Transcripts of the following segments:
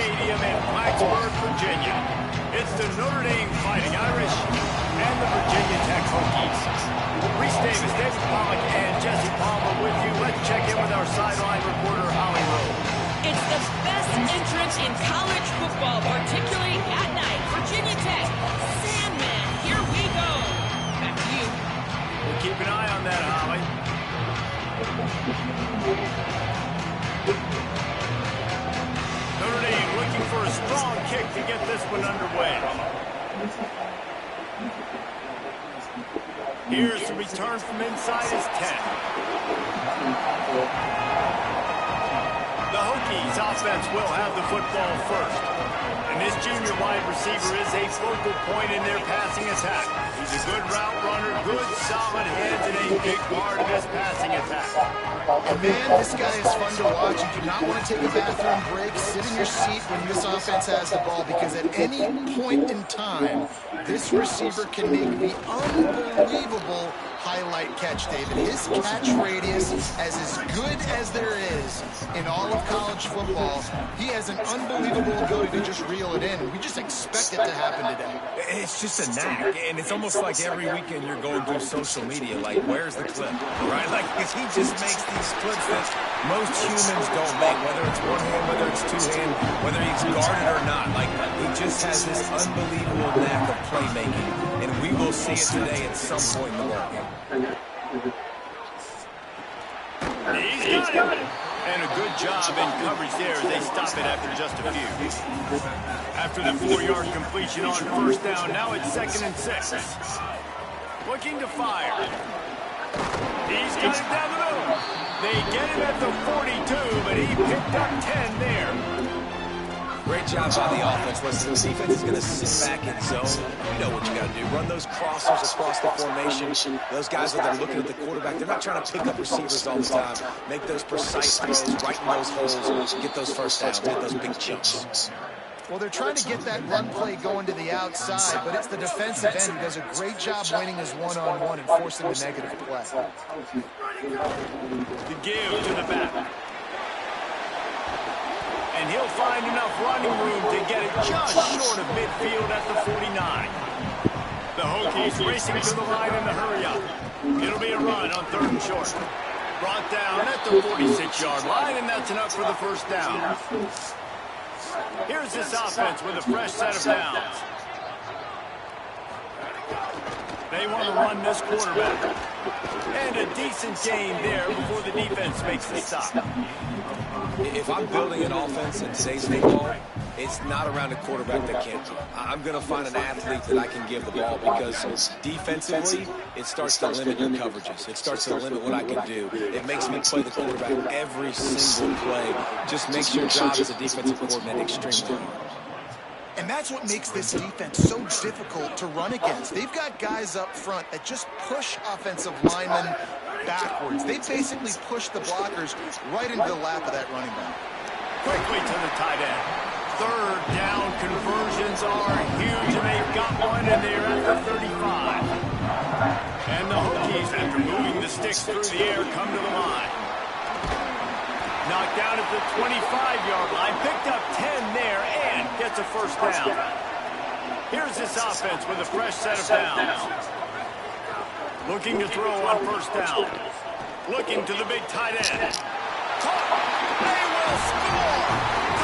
Stadium in Blacksburg, Virginia. It's the Notre Dame Fighting Irish and the Virginia Tech Hokies. Reese Davis, David Pollock, and Jesse Palmer with you. Let's check in with our sideline reporter, Holly Rowe. It's the best entrance in college football, particularly at night. Virginia Tech, Sandman, here we go. Back to you. We'll keep an eye on that, Holly. Notre Dame looking for a strong kick to get this one underway. Here's the return from inside his 10. The Hokies offense will have the football first. And this junior wide receiver is a focal point in their passing attack. He's a good route runner, good solid hands, and a big part of this passing attack. And man, this guy is fun to watch. You do not want to take a bathroom break. Sit in your seat when this offense has the ball, because at any point in time, this receiver can make the unbelievable highlight catch, David. His catch radius is as good as there is in all of college football. He has an unbelievable ability to just reel it in. We just expect it to happen today. It's just a knack, and it's almost like every weekend you're going through social media, like, where's the clip, right? Like, because he just makes these clips that most humans don't make, whether it's one hand, whether it's two hand, whether he's guarded or not. Like, he just has this unbelievable knack of playmaking, and we will see it today at some point in the ball game. He's got it. And a good job in coverage there as they stop it after just a few. After the 4-yard completion on first down, now it's 2nd and 6. Looking to fire. He's got it down the middle. They get him at the 42, but he picked up 10 there. Great job by the offense. Listen, the defense is going to sit back in zone. You know what you got to do. Run those crossers across the formation. Those guys are there looking at the quarterback. They're not trying to pick up receivers all the time. Make those precise throws, right in those holes, get those first downs, get those big chunks. Well, they're trying to get that run play going to the outside, but it's the defensive end who does a great job winning his one-on-one and forcing the negative play. The give to the back. And he'll find enough running room to get it just short of midfield at the 49. The Hokies racing to the line in the hurry-up. It'll be a run on 3rd and short. Brought down at the 46-yard line, and that's enough for the first down. Here's this offense with a fresh set of downs. They want to run this quarterback. And a decent gain there before the defense makes the stop. If I'm building an offense in today's football, it's not around a quarterback that can't do. I'm going to find an athlete that I can give the ball, because defensively, it starts to limit your coverages. It starts to limit what I can do. It makes me play the quarterback every single play. Just makes your job as a defensive coordinator extremely hard. And that's what makes this defense so difficult to run against. They've got guys up front that just push offensive linemen backwards. They basically push the blockers right into the lap of that running back. Quickly to the tight end. 3rd down conversions are huge, and they've got one, and they're at the 35. And the Hokies, after moving the sticks through the air, come to the line. Knocked down at the 25-yard line, picked up 10 there, and gets a first down. Here's this offense with a fresh set of downs. Looking to throw on first down. Looking to the big tight end. Caught. They will score.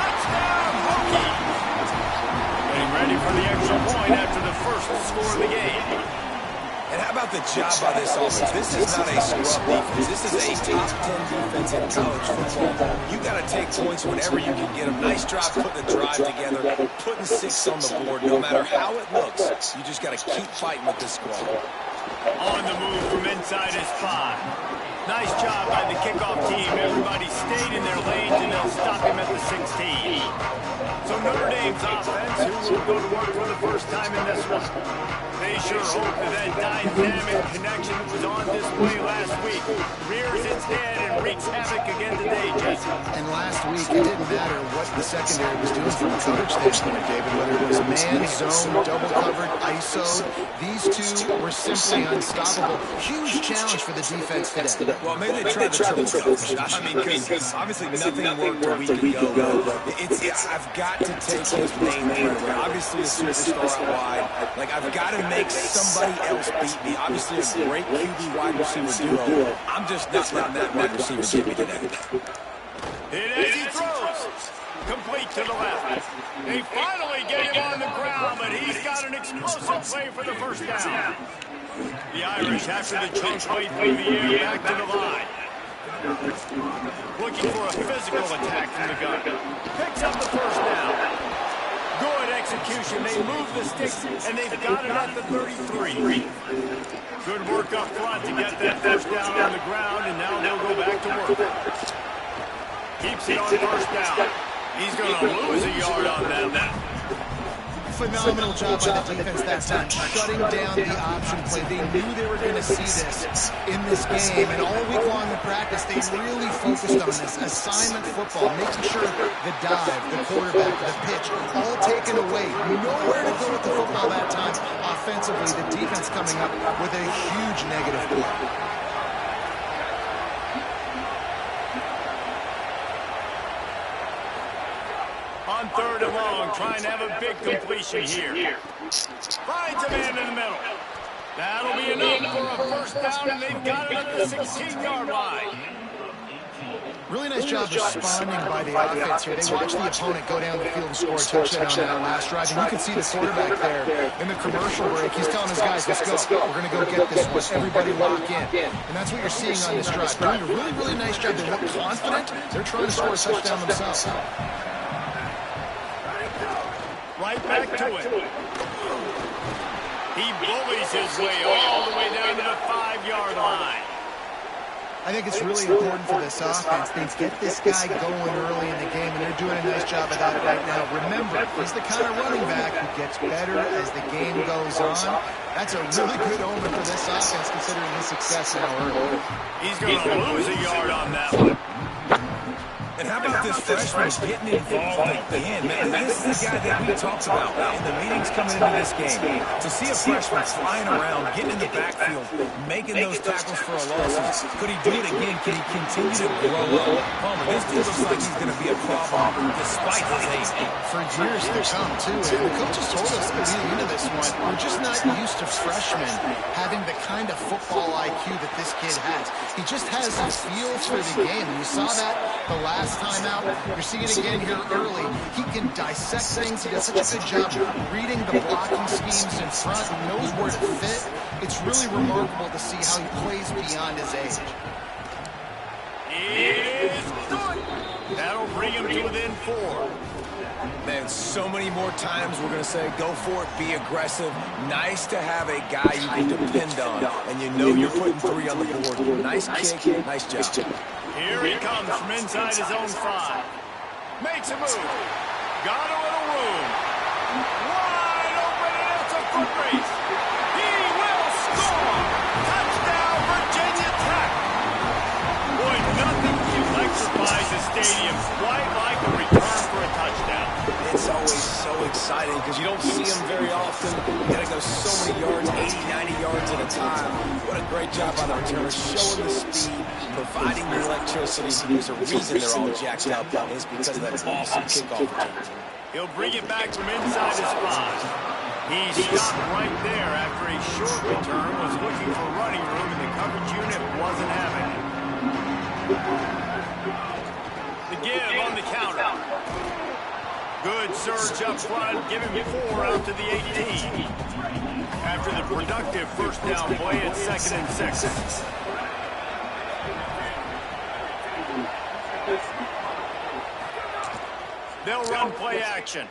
Touchdown, Hokies. Getting ready for the extra point after the first score of the game. And how about the job by this offense? This is not a scrub defense. This is a top 10 defense in college football. You got to take points whenever you can get them. Nice job putting the drive together, putting 6 on the board. No matter how it looks, you just got to keep fighting with this squad. On the move from inside his 5. Nice job by the kickoff team. Everybody stayed in their lanes, and they'll stop him at the 16. So Notre Dame's offense, who will go to work for the first time in this one. They They sure hope that dynamic connection that was on display last week rears its head and wreaks havoc again today, Jason. And last week, it didn't matter what the secondary was doing from a coverage standpoint, David, whether it was man, zone, double covered, ISO. These two were simply unstoppable. Huge challenge for the defense today. Well, maybe they tried the triple coverage. I mean, because obviously nothing worked a week ago. I've got to take his main threat away. Obviously, a superstar out wide. Like, I've got to make somebody else beat me. Obviously, a great QB wide receiver duo. I'm just not letting that wide receiver get me today. And as he throws, complete to the left. They finally get him on the ground, but he's got an explosive play for the first down. The Irish, after the chunk play through the air, back to the line. Looking for a physical attack from the gun. Picks up the first down. Good execution. They move the sticks, and they've got it at the 33. Good work up front to get that first down on the ground, and now they'll go back to work. Keeps it on first down. He's going to lose a yard on that now. Phenomenal job by the defense that time, shutting down the option play. They knew they were going to see this in this game, and all week long in practice, they really focused on this assignment football, making sure the dive, the quarterback, the pitch, all taken away. Nowhere to go with the football that time. Offensively, the defense coming up with a huge negative play. On third and long, trying to have a big completion here. Finds a man in the middle. That'll be enough for a first down, and they've got it at the 16-yard line. Really nice job responding by the offense here. They watched the opponent go down the field and score a touchdown on that last drive. And you can see the quarterback there in the commercial break. He's telling his guys, let's go. We're going to go get this one. Everybody lock in. And that's what you're seeing on this drive. Doing a really, really nice job. They look confident. They're trying to score a touchdown themselves. Right back to it. He bullies his way all the way down to the 5-yard line. I think it's really important for this offense. They get this guy going early in the game, and they're doing a nice job of that right now. Remember, he's the kind of running back who gets better as the game goes on. That's a really good omen for this offense, considering his success now early. He's going to lose a yard on that one. And how about this freshman getting involved again? Man, this is the guy that we talked about in the meetings coming into this game. To see a freshman flying around, getting in the backfield, making those tackles for a loss. Could he do it again? Can he continue to grow up? Palmer, this dude looks like he's going to be a problem despite his age. For years to come, too. And the coaches told us leading into this one, we're just not used to freshmen having the kind of football IQ that this kid has. He just has a feel for the game. And you saw that the last time out. You're seeing it again here early. He can dissect things. He does such a good job reading the blocking schemes in front. He knows where to fit. It's really remarkable to see how he plays beyond his age. It is good. That'll bring him to within 4. Man, so many more times we're going to say, go for it, be aggressive. Nice to have a guy you can depend on, and you know you're putting 3 on the board. Nice kick, nice job. Here he comes from inside his own 5. Makes a move. Got a little room. Wide open, and it's a foot race. He will score. Touchdown, Virginia Tech. Boy, nothing electrifies the stadium quite like a return for a touchdown. It's always so exciting because you don't see them very often. You got to go so many yards, 80, 90 yards at a time. What a great job by the returner, showing the speed, providing the electricity. There's a reason they're all jacked up. It's because of that awesome kickoff return. He'll bring it back from inside his 5. He stopped right there after a short return, was looking for running room, and the coverage unit wasn't having it. The give on the counter. Good surge up front, giving 4 out to the 18. After the productive first down play at 2nd and 6. They'll run play action.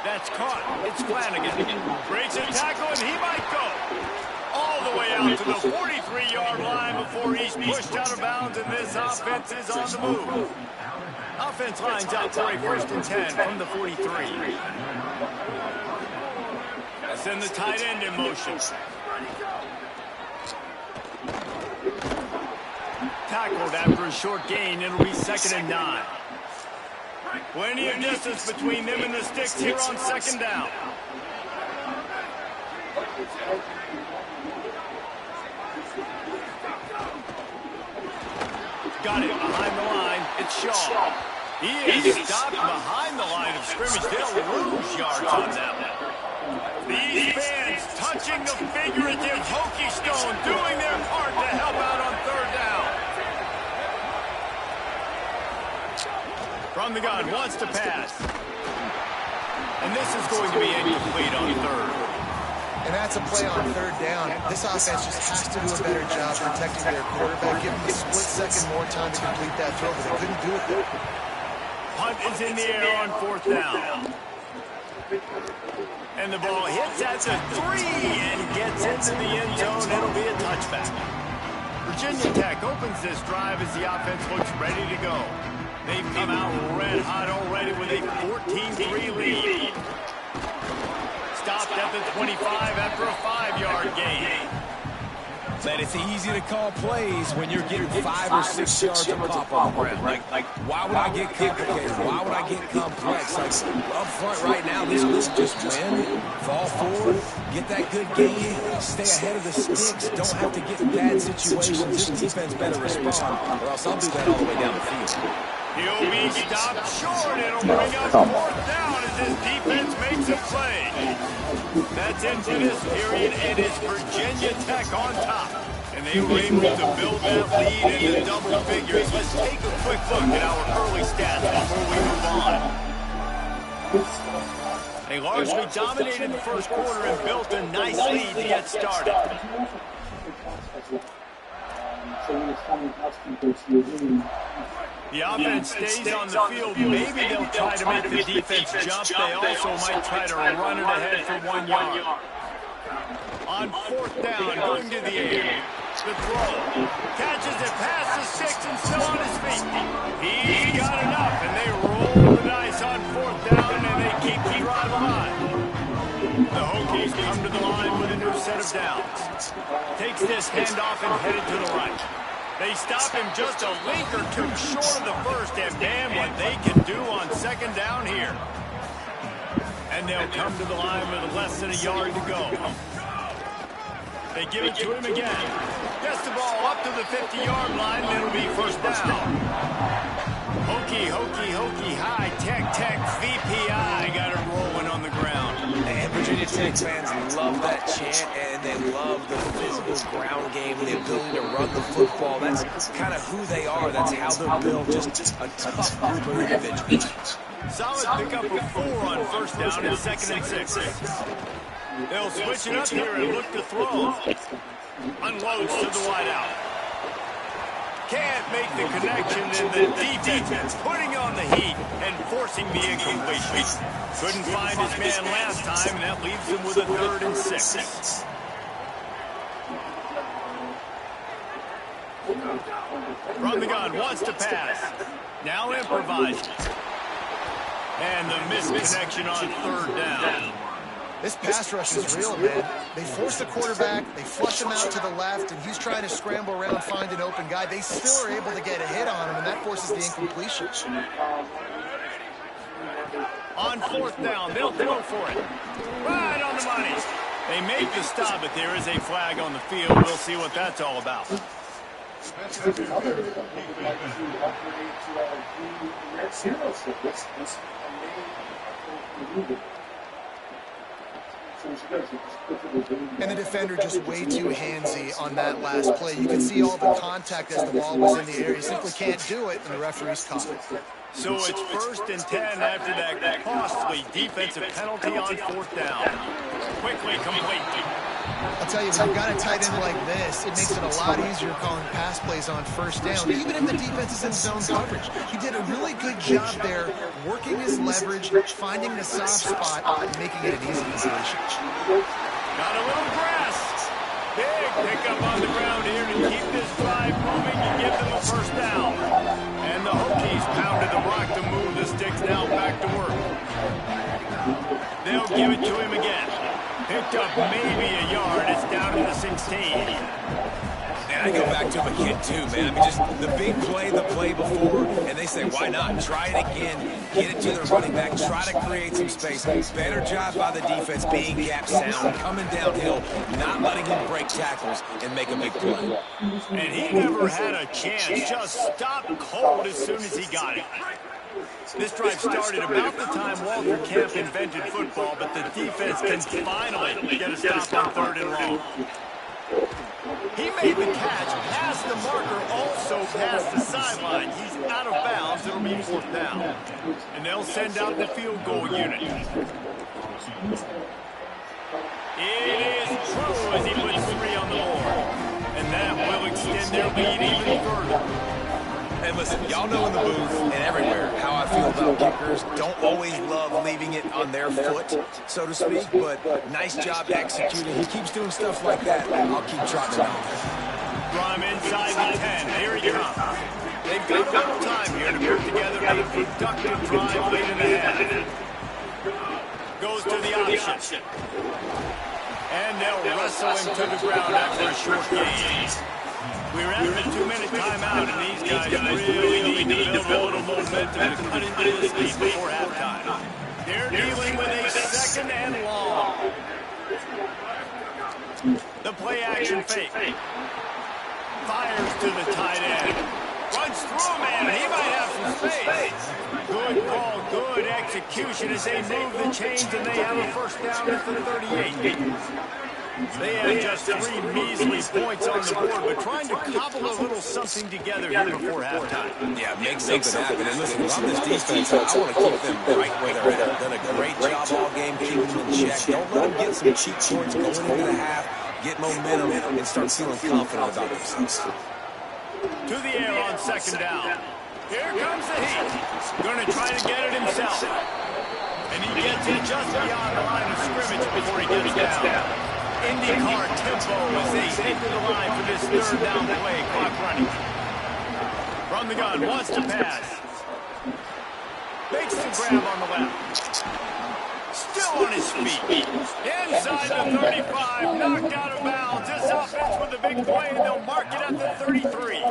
That's caught. It's Flanagan. Breaks a tackle, and he might go all the way out to the 43-yard line before he's pushed out of bounds, and this offense is on the move. Offense lines up for a 1st and 10 from the 43. Send the tight end in motion. Tackled after a short gain. It'll be 2nd and 9. Plenty of distance between them and the sticks here on 2nd down. Got it behind the line. It's Shaw. He is stopped behind the line of scrimmage. They'll lose yards on that one. These fans touching the figurative hokey stone, doing their part to help out on 3rd down. From the gun, wants to pass. And this is going to be incomplete on 3rd. And that's a play on 3rd down. This offense just has to do a better job protecting their quarterback, give them a split second more time to complete that throw, but they couldn't do it there. Punt is in the air on 4th down. And the ball hits at the 3 and gets into the end zone. It'll be a touchback. Virginia Tech opens this drive as the offense looks ready to go. They've come out red hot already with a 14-3 lead. Stopped at the 25 after a 5-yard gain. Man, it's easy to call plays when you're getting 5 or 6 yards of pop on the ground. Like, why would I get complicated? Why would I get complex? Like, up front right now, this is just win, fall forward, get that good gain, stay ahead of the sticks, don't have to get in bad situations. This defense better respond, or else I'll do that all the way down the field. He'll be stopped short. It'll bring up 4th down as his defense makes a play. That's it for this period. It is Virginia Tech on top. And they were able to build that lead into double figures. Let's take a quick look at our early stats before we move on. They largely dominated the first quarter and built a nice lead to get started. The offense stays on the field. Maybe they'll try to make the defense jump. They also might try to run it ahead for 1 yard. On 4th down, going to the air. The throw. Catches it past the sticks and still on his feet. He's got enough, and they roll the dice on 4th down, and they keep the drive alive. The Hokies come to the line with a new set of downs. Takes this handoff and headed to the right. They stop him just a link or two short of the first, and man, what they can do on 2nd down here. And they'll come to the line with less than a yard to go. They give it to him again. Gets the ball up to the 50-yard line, and it'll be 1st down. Hokey, hokey, hokey, high, tech, tech, VPI got it rolling on the ground. And Virginia Tech fans love that chant, and they love the physical ground game, the ability to run the football. That's kind of who they are. That's how they're built, just a tough group of individuals. Solid pickup of 4 on 1st down and 2nd and 6. They'll switch it up here and look to throw. Unloads to the wideout. Can't make the connection, and the defense putting on the heat and forcing the incompletion. Couldn't find his man last time, and that leaves him with a 3rd and 6. From the gun, wants to pass. Now improvising. And the missed connection on 3rd down. This pass rush is real, man. They force the quarterback, they flush him out to the left, and he's trying to scramble around, find an open guy. They still are able to get a hit on him, and that forces the incompletion. On 4th down, they'll throw for it. Right on the money. They make the stop, but there is a flag on the field. We'll see what that's all about. And the defender just way too handsy on that last play. You can see all the contact as the ball was in the air. He simply can't do it, and the referee's caught it. So it's 1st and 10 after that costly defensive penalty on 4th down. Quickly complete. I'll tell you, when you've got a tight end like this, it makes it a lot easier calling pass plays on 1st down, even if the defense is in zone coverage. He did a really good job there, working his leverage, finding the soft spot, and making it an easy completion. Got a little grass. Big pickup on the ground here to keep this drive moving and give them a 1st down. And the Hokies pounded the rock to move the sticks now back to work. They'll give it to him again. picked up maybe a yard. It's down to the 16. And I go back to him again, too, man. I mean, just the big play, the play before, and they say, why not? Try it again. Get it to the running back. Try to create some space. Better job by the defense being gap sound, coming downhill, not letting him break tackles and make a big play. And he never had a chance. Just stopped cold as soon as he got it. This drive started about the time Walter Camp invented football, but the defense can finally get a stop on 3rd and long. He made the catch, past the marker, also past the sideline. He's out of bounds. It'll be 4th down. And they'll send out the field goal unit. It is true as he puts 3 on the board. And that will extend their lead even further. And listen, y'all know in the booth and everywhere how I feel about kickers. Don't always love leaving it on their foot, so to speak, but nice job executing. He keeps doing stuff like that. I'll keep trotting out there. From inside the 10, here he comes. They've got a little time here to put together a productive drive late in the half. Goes to the option. And they'll wrestle him to the ground after a short gain. We're at the 2-minute timeout, and these guys really need to build a little momentum to cut into this lead before halftime. They're dealing with a 2nd and long. The play action fake. Fires to the tight end. Runs through a man, and he might have some space. Good call, good execution as they move the chains, and they have a 1st down at the 38. They had just 3 measly points on the board, but trying to cobble a little something together here before halftime. Yeah, make something happen. And listen, if I'm this defense, I want to keep them right where they're at. Done a great job all game keeping them in check. Don't let them get some cheap points going into the half, get momentum, and start feeling confident about themselves. To the air on 2nd down. Here comes the heat. Going to try to get it himself. And he gets it just beyond the line of scrimmage before he gets down. IndyCar tempo as they head to the line for this 3rd down play. Clock running. From the gun, wants to pass. Makes the grab on the left. Still on his feet. Inside the 35, knocked out of bounds. This offense with a big play, and they'll mark it at the 33.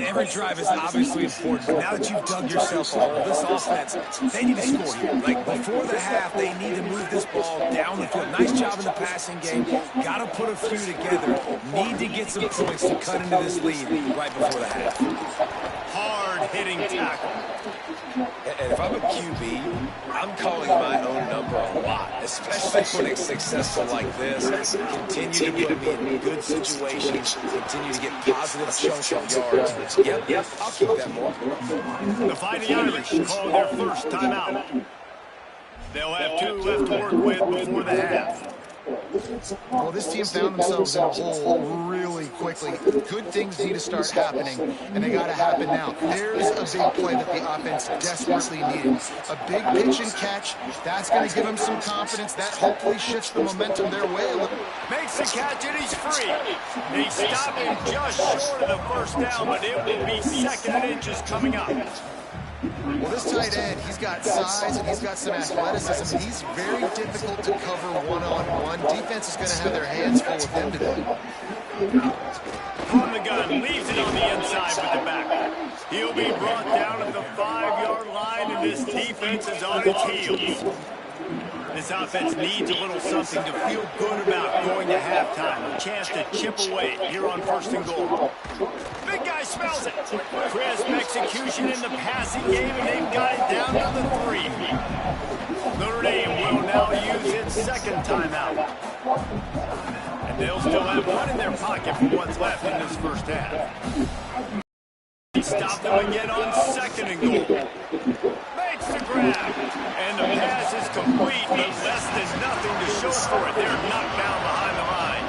Every drive is obviously important, but now that you've dug yourself a hole, this offense, they need to score here. Like, before the half, they need to move this ball down the field. Nice job in the passing game. Got to put a few together. Need to get some points to cut into this lead right before the half. Hard-hitting tackle. And if I'm a QB, I'm calling my own number a lot, especially when it's successful like this. Continue to put me in good situations, continue to get positive chunks of yards. Yep, I'll keep that more. The Fighting Irish call their 1st timeout. They'll have 2 left to work with before the half. Well, this team found themselves in a hole really quickly. Good things need to start happening, and they got to happen now. There's a big play that the offense desperately needed. A big pitch and catch. That's going to give them some confidence. That hopefully shifts the momentum their way a little. Makes the catch, and he's free. They stop him just short of the 1st down, but it will be 2nd and inches coming up. Well, this tight end, he's got size and he's got some athleticism. He's very difficult to cover one-on-one. Defense is going to have their hands full with him today. From the gun, leaves it on the inside with the back. He'll be brought down at the 5-yard line, and this defense is on its heels. This offense needs a little something to feel good about going to halftime. A chance to chip away here on 1st and goal. Big guy smells it. Crisp execution in the passing game, and they've got it down to the 3. Notre Dame will now use its 2nd timeout. And they'll still have 1 in their pocket for what's left in this 1st half. He stopped them again on 2nd and goal. Makes the grab. And the pass is complete, but less than nothing to show for it. They're knocked down behind the line.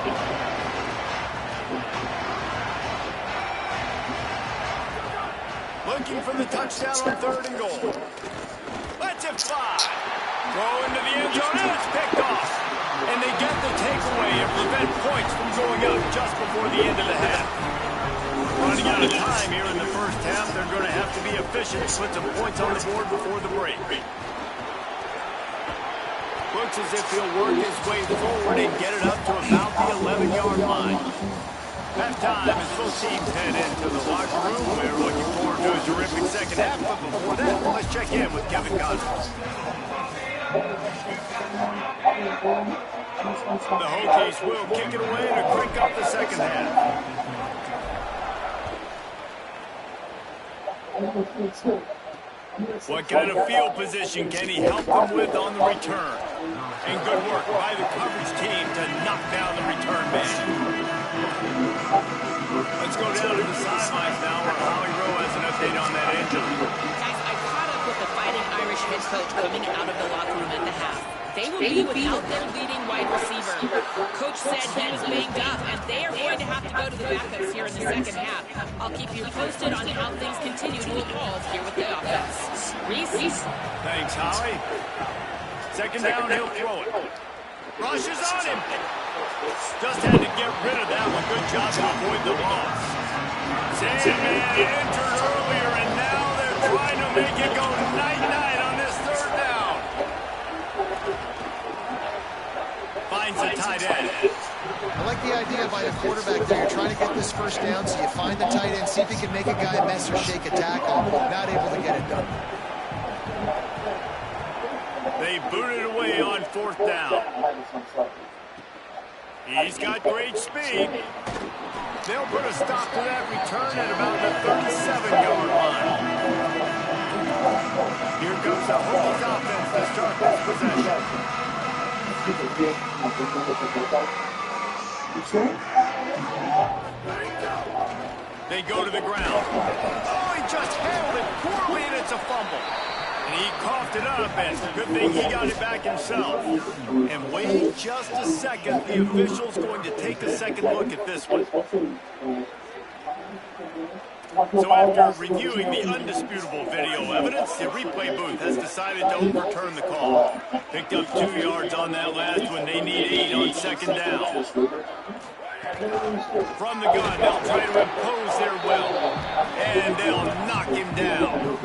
Looking for the touchdown on 3rd and goal. Lets it fly. Throw into the end zone, and it's picked off. And they get the takeaway and prevent points from going up just before the end of the half. Running out of time here in the 1st half. They're going to have to be efficient, put some points on the board before the break. Looks as if he'll work his way forward and get it up to about the 11-yard line. Halftime as both teams head into the locker room. We're looking forward to a terrific second half, but before that, let's check in with Kevin Costner. The Hokies will kick it away to crank up the second half. What kind of field position can he help them with on the return? And good work by the coverage team to knock down the return man. Let's go down to the sidelines now where Holly Rowe has an update on that injury. Guys, I caught up with the Fighting Irish head coach coming out of the locker room at the half. They will be without their leading wide receiver. Coach said he was banged up, and they are going to have to go to the backups here in the second half. I'll keep you posted on how things continue to evolve here with the offense. Reese? Thanks, Holly. Second down, he'll throw it. Rushes on him. Just had to get rid of that one. Good job to avoid the loss. Sandman entered earlier, and now they're trying to make it go night-night on this third down. Finds the tight end. I like the idea by the quarterback there. You're trying to get this first down, so you find the tight end, see if he can make a guy miss or shake a tackle. Not able to get it done. They booted away on fourth down. He's got great speed. They'll put a stop to that return at about the 37-yard line. Here comes the Hokies offense to start this possession. They go to the ground. Oh, he just handled it poorly, and it's a fumble. And he coughed it up, and good thing he got it back himself. And wait just a second. The official's going to take a second look at this one. So after reviewing the undisputable video evidence, the replay booth has decided to overturn the call. Picked up 2 yards on that last one. They need 8 on second down. From the gun, they'll try to impose their will. And they'll knock him down.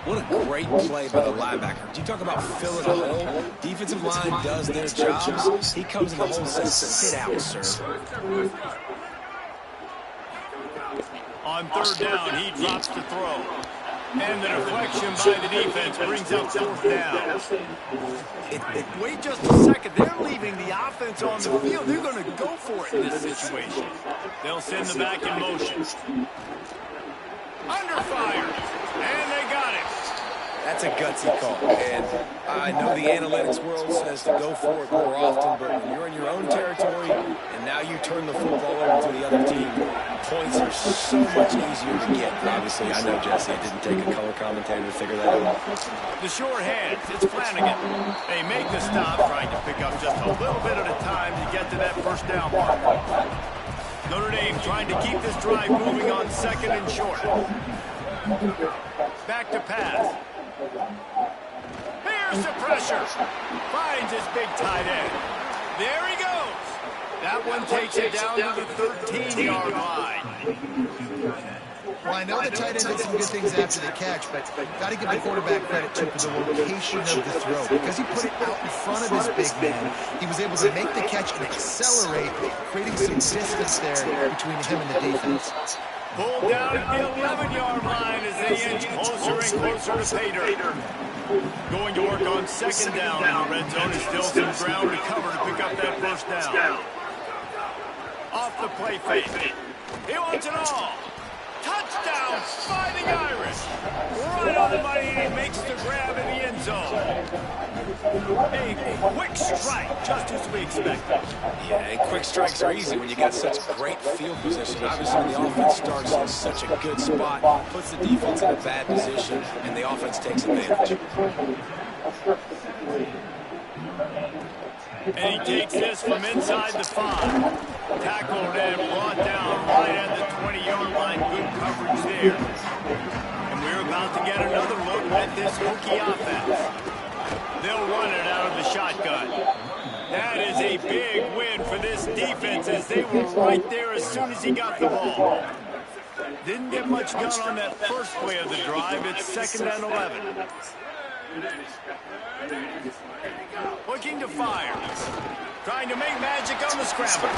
What a great play by the linebacker. You talk about filling a hole. Defensive line does their jobs. He comes in the hole and says, sit out, sir. On third down, he drops to throw. And the deflection by the defense brings up fourth down. Wait just a second. They're leaving the offense on the field. They're going to go for it in this situation. They'll send the back in motion. Under fire. And they got it. That's a gutsy call. And I know the analytics world says to go for it more often, but when you're in your own territory and now you turn the football over to the other team, points are so much easier to get. Obviously, I know, Jesse, it didn't take a color commentator to figure that out. The short hands, it's Flanagan. They make the stop, trying to pick up just a little bit at a time to get to that first down mark. Notre Dame trying to keep this drive moving on second and short. Back to pass. Here's the pressure. Finds his big tight end. There he goes. That one takes it down to the 13-yard line. Well, I know the tight end did some good things after the catch, but got to give the quarterback credit, too, for the location of the throw. Because he put it out in front of his big man, he was able to make the catch and accelerate, creating some distance there between him and the defense. Pulled down at the 11-yard line as they inch closer and closer to pay dirt. Going to work on second down in the red zone. Is still some ground to cover to pick up that first down. Off the play fake. He wants it all. Touchdown, Fighting Irish. Right on the money, and he makes the grab in the end zone. A quick strike, just as we expected. Yeah, and quick strikes are easy when you got such great field position. Obviously, when the offense starts in such a good spot, puts the defense in a bad position, and the offense takes advantage. And he takes this from inside the 5. Tackled and brought down right at the 20-yard line. Good coverage there. And we're about to get another look at this Hokie offense. They'll run it out of the shotgun. That is a big win for this defense as they were right there as soon as he got the ball. Didn't get much done on that first play of the drive. It's 2nd and 11. Looking to fire. Trying to make magic on the scramble.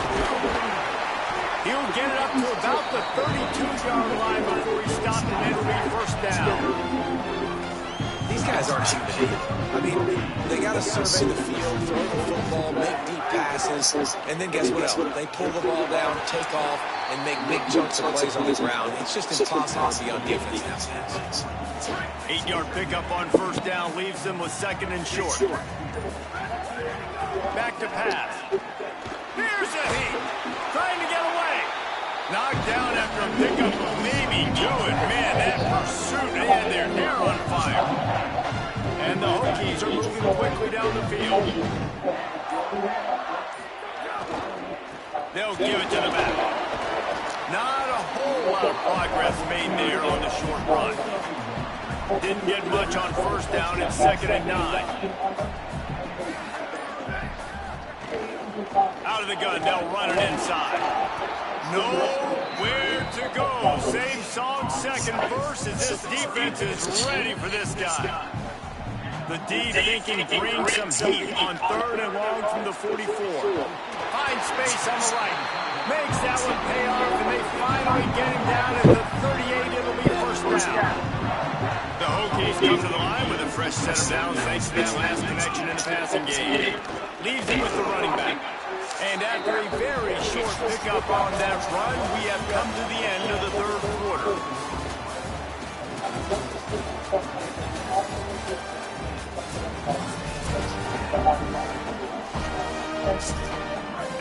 He'll get it up to about the 32-yard line before he stopped, and it'll be first down. These guys aren't human. I mean, they got to survey the field, throw the football, make deep passes, and then guess what else? They pull the ball down, take off, and make big chunks of plays on the ground. It's just impossible to be on defense nowadays. 8-yard pickup on first down leaves them with 2nd and short. Back to pass. Here's a heat. Trying to get away. Knocked down after a pickup of maybe 2. And man, that pursuit, they had their hair on fire. And the Hokies are moving quickly down the field. They'll give it to the back. Not a whole lot of progress made there on the short run. Didn't get much on first down. It's 2nd and 9. Out of the gun, they'll run it inside. Nowhere to go. Same song, second verse, as this defense is ready for this guy. The D thinking bring some heat on 3rd and long from the 44. Finds space on the right. Makes that one pay off, and they finally get him down at the 38. It'll be first down. The Hokies come to the line with a fresh set of downs thanks to that last connection in the passing game. Leaves him with the running back. And after a very short pickup on that run, we have come to the end of the 3rd quarter.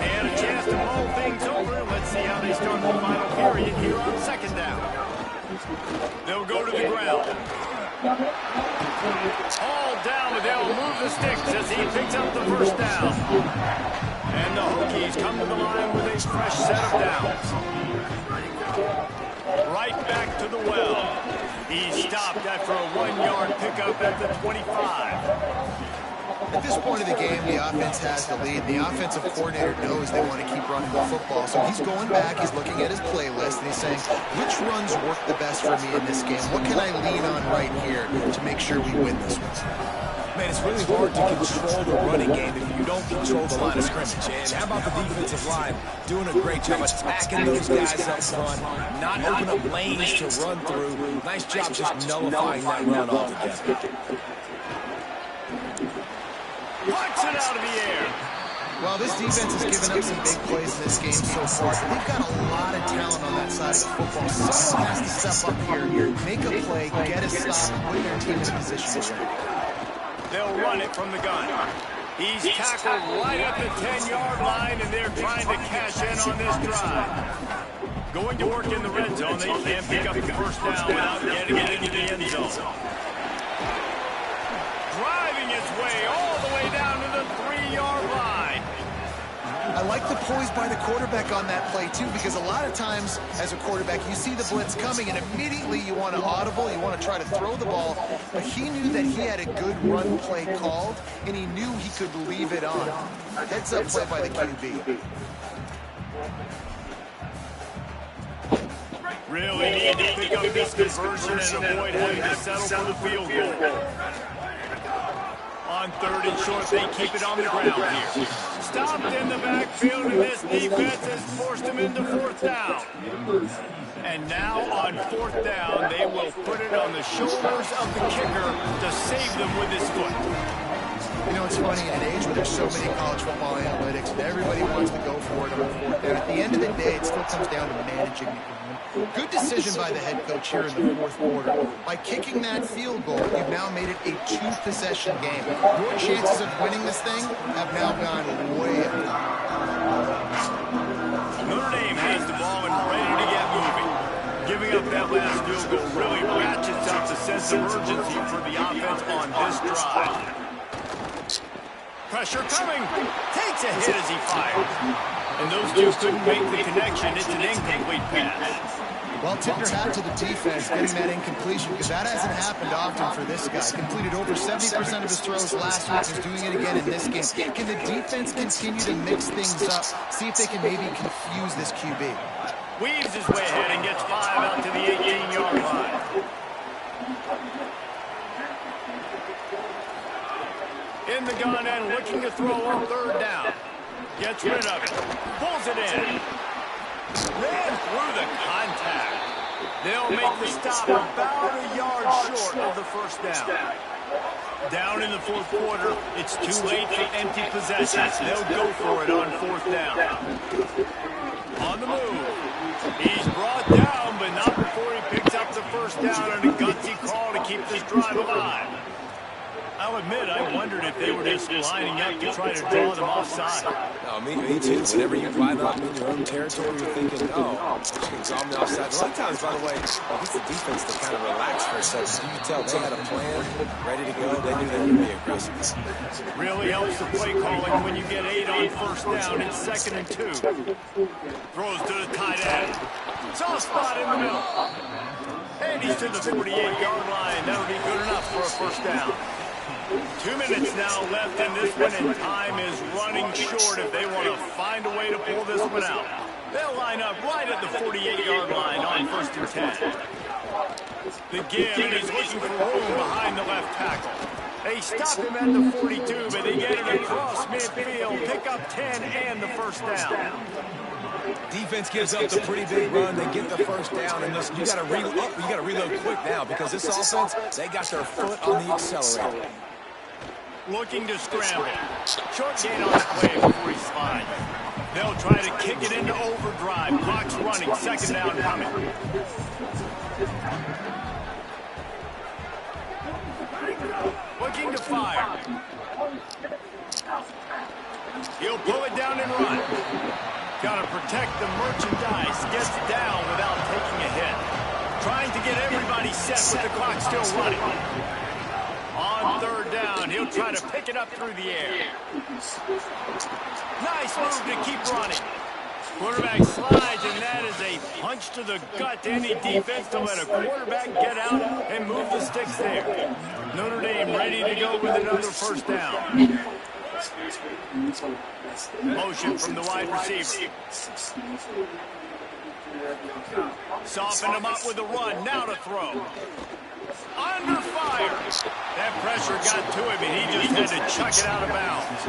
And a chance to mull things over. Let's see how they start the final period here on 2nd down. They'll go to the ground. All down, but they'll move the sticks as he picks up the first down. And the Hokies come to the line with a fresh set of downs. Right back to the well. He stopped after a 1-yard pickup at the 25. At this point of the game, the offense has the lead. The offensive coordinator knows they want to keep running the football. So he's going back, he's looking at his playlist, and he's saying, which runs work the best for me in this game? What can I lean on right here to make sure we win this one? Man, it's really hard to control the running game if you don't control the line of scrimmage. And how about the defensive line doing a great job attacking those guys up front, not open up lanes to run through. Nice job just nullifying that run altogether. Puts it out of the air. Well, this defense has given up some big plays in this game so far. They've got a lot of talent on that side of the football. Someone has to step up here, make a play, get a stop, and put their team in a position to win. They'll run it from the gun. He's tackled right at the 10-yard line, and they're trying to cash in on this drive. Going to work in the red zone. They can't pick up the first down without getting it into the end zone. Driving its way all the way down to the 3-yard line. I like the poise by the quarterback on that play, too, because a lot of times, as a quarterback, you see the blitz coming, and immediately you want to audible, you want to try to throw the ball, but he knew that he had a good run play called, and he knew he could leave it on. Heads-up play by the QB. Really need to pick up this conversion and avoid having to settle for the field goal. On 3rd and short, they keep it on the ground here. Stopped in the backfield, and this defense has forced him into 4th down. And now on 4th down, they will put it on the shoulders of the kicker to save them with his foot. You know, it's funny, in an age where there's so many college football analytics, and everybody wants to go for it on 4th down. At the end of the day, it still comes down to managing the game. Good decision by the head coach here in the 4th quarter. By kicking that field goal, you've now made it a 2-possession game. Your chances of winning this thing have now gone way up. Notre Dame has the ball and ready to get moving. Giving up that last field goal really ratchets up the sense of urgency for the offense on this drive. Pressure coming. Takes a hit as he fires. And those two couldn't make the connection. It's an incomplete pass. Well, tip your hat to the defense getting that incompletion, because that hasn't happened often for this guy. Completed over 70% of his throws last week. He's doing it again in this game. Can the defense continue to mix things up? See if they can maybe confuse this QB. Weaves his way ahead and gets 5 out to the 18-yard line. In the gun and looking to throw on third down. Gets rid of it. Pulls it in. Ran through the contact. They'll make the stop about a yard short of the first down. Down in the fourth quarter, it's too late for empty possessions. They'll go for it on fourth down. On the move. He's brought down, but not before he picks up the first down on a gutsy call to keep this drive alive. I'll admit, I wondered if they were just lining up to try to draw them offside. No, me too. Whenever you line up in your own territory, you're thinking, oh, she can draw me offside. A lot of times, by the way, it gets the defense to kind of relax for a second. You can tell they had a plan, ready to go. They knew they would be aggressive. Really helps the play calling when you get 8 on first down. It's 2nd and 2. Throws to the tight end. Soft spot in the middle. And he's to the 48-yard line. That'll be good enough for a first down. 2 minutes now left in this one, and time is running short if they want to find a way to pull this one out. They'll line up right at the 48-yard line on 1st and 10. The give, and he's looking for room behind the left tackle. They stop him at the 42, but they get it across midfield, pick up 10 and the first down. Defense gives up the pretty big run. They get the first down, and you got to reload. You got to reload quick now because this offense, they got their foot on the accelerator. Looking to scramble. Short gain on the play before he slides. They'll try to kick it into overdrive. Clock's running. 2nd down coming. Looking to fire. He'll pull it down and run. Got to protect the merchandise. Gets down without taking a hit. Trying to get everybody set with the clock still running. On 3rd down, he'll try to pick it up through the air. Nice move to keep running. Quarterback slides, and that is a punch to the gut to any defense to let a quarterback get out and move the sticks there. Notre Dame ready to go with another first down. Motion from the wide receiver. Soften him up with a run. Now to throw. Under fire. That pressure got to him, and he just had to chuck it out of bounds.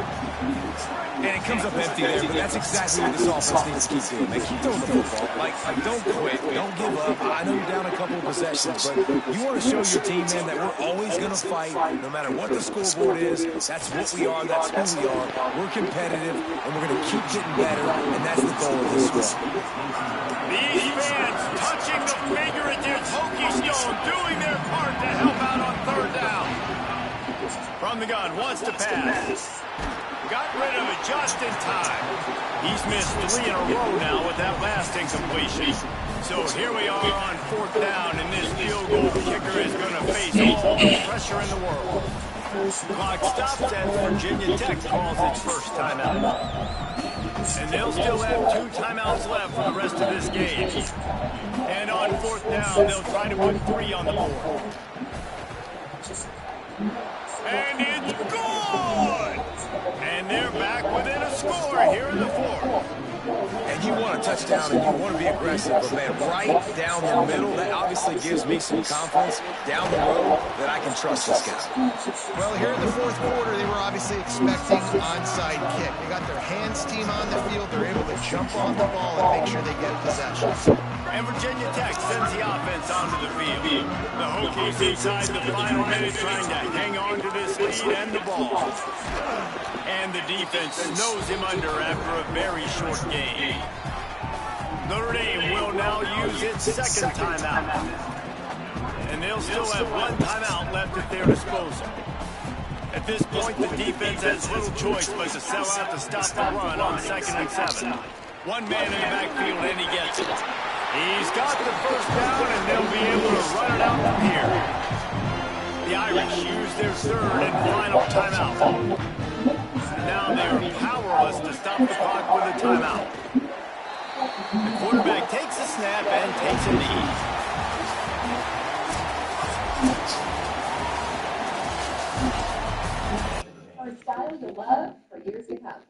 And it comes up empty there, but that's exactly what this offense needs to keep doing. They keep throwing the football. Like, don't quit. Don't give up. I know you're down a couple of possessions, but you want to show your team, man, that we're always going to fight no matter what the scoreboard is. That's what we are. That's who we are. We're competitive, and we're going to keep getting better, and that's the goal of this one. These fans touching the figurative hokey stone, doing their part to help out on 3rd down. From the gun, wants to pass. Got rid of it just in time. He's missed 3 in a row now with that last incompletion. So here we are on 4th down, and this field goal kicker is going to face all the pressure in the world. Clock stops as Virginia Tech calls its first timeout. And they'll still have 2 timeouts left for the rest of this game. And on 4th down, they'll try to put 3 on the board. And it's good! And they're back within a score here in the 4th. And you want a touchdown and you want to be aggressive, but man, right down the middle, that obviously gives me some confidence down the road that I can trust this guy. Well, here in the 4th quarter, they were obviously expecting onside kick. They got their hands team on the field. They're able to jump on the ball and make sure they get possession. And Virginia Tech sends the offense onto the field. The Hokies inside the final minute trying to hang on to this lead and the ball. And the defense snows him under after a very short game. Notre Dame will now use its 2nd timeout. And they'll still have 1 timeout left at their disposal. At this point, the defense has little choice but to sell out to stop the run on 2nd and 7. 1 man in the backfield, and he gets it. He's got the first down, and they'll be able to run it out from here. The Irish use their 3rd and final timeout. Now they're powerless to stop the clock with a timeout. The quarterback takes a snap and takes a knee. For a style you love for years to come.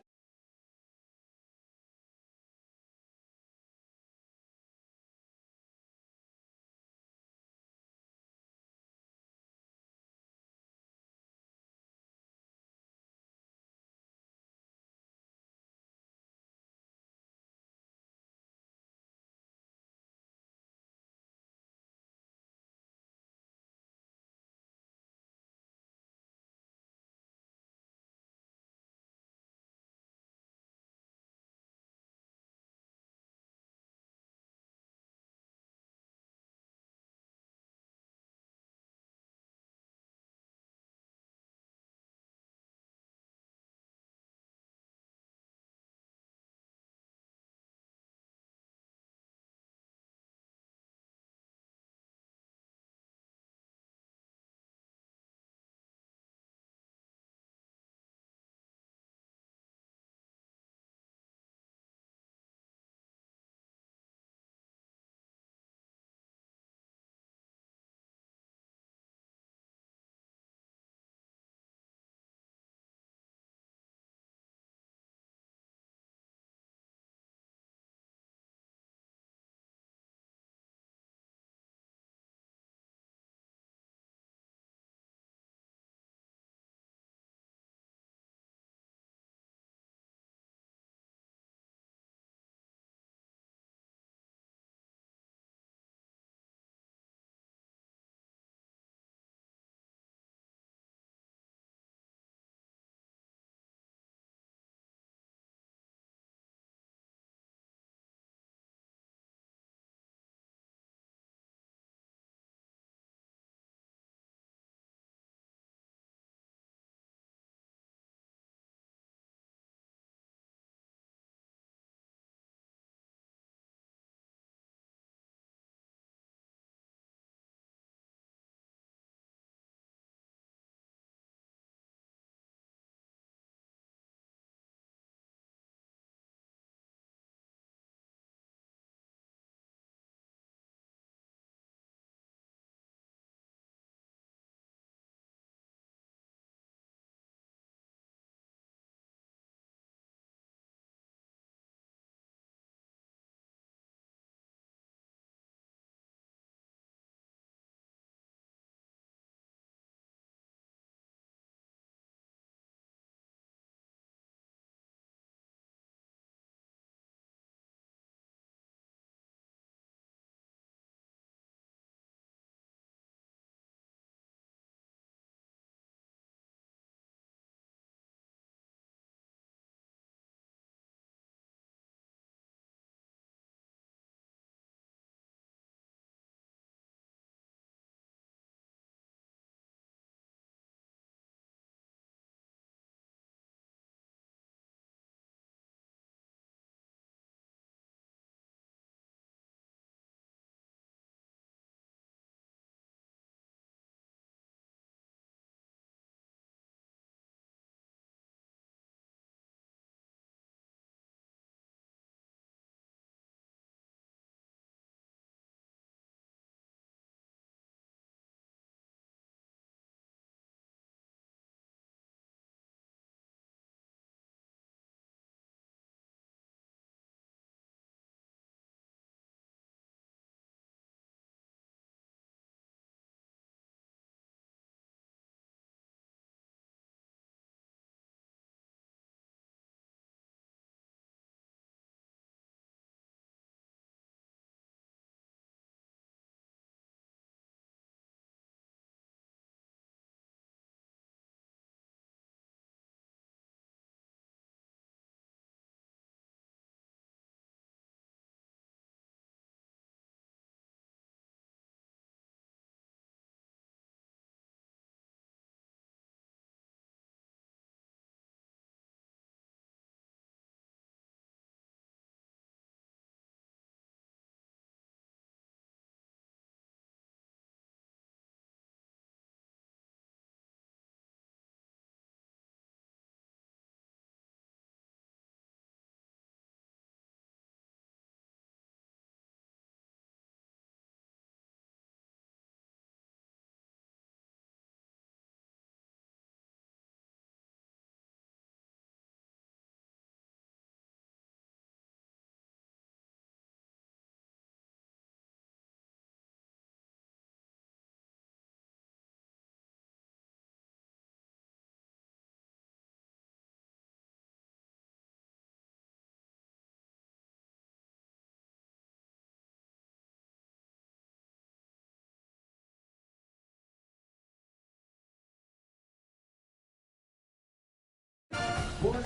about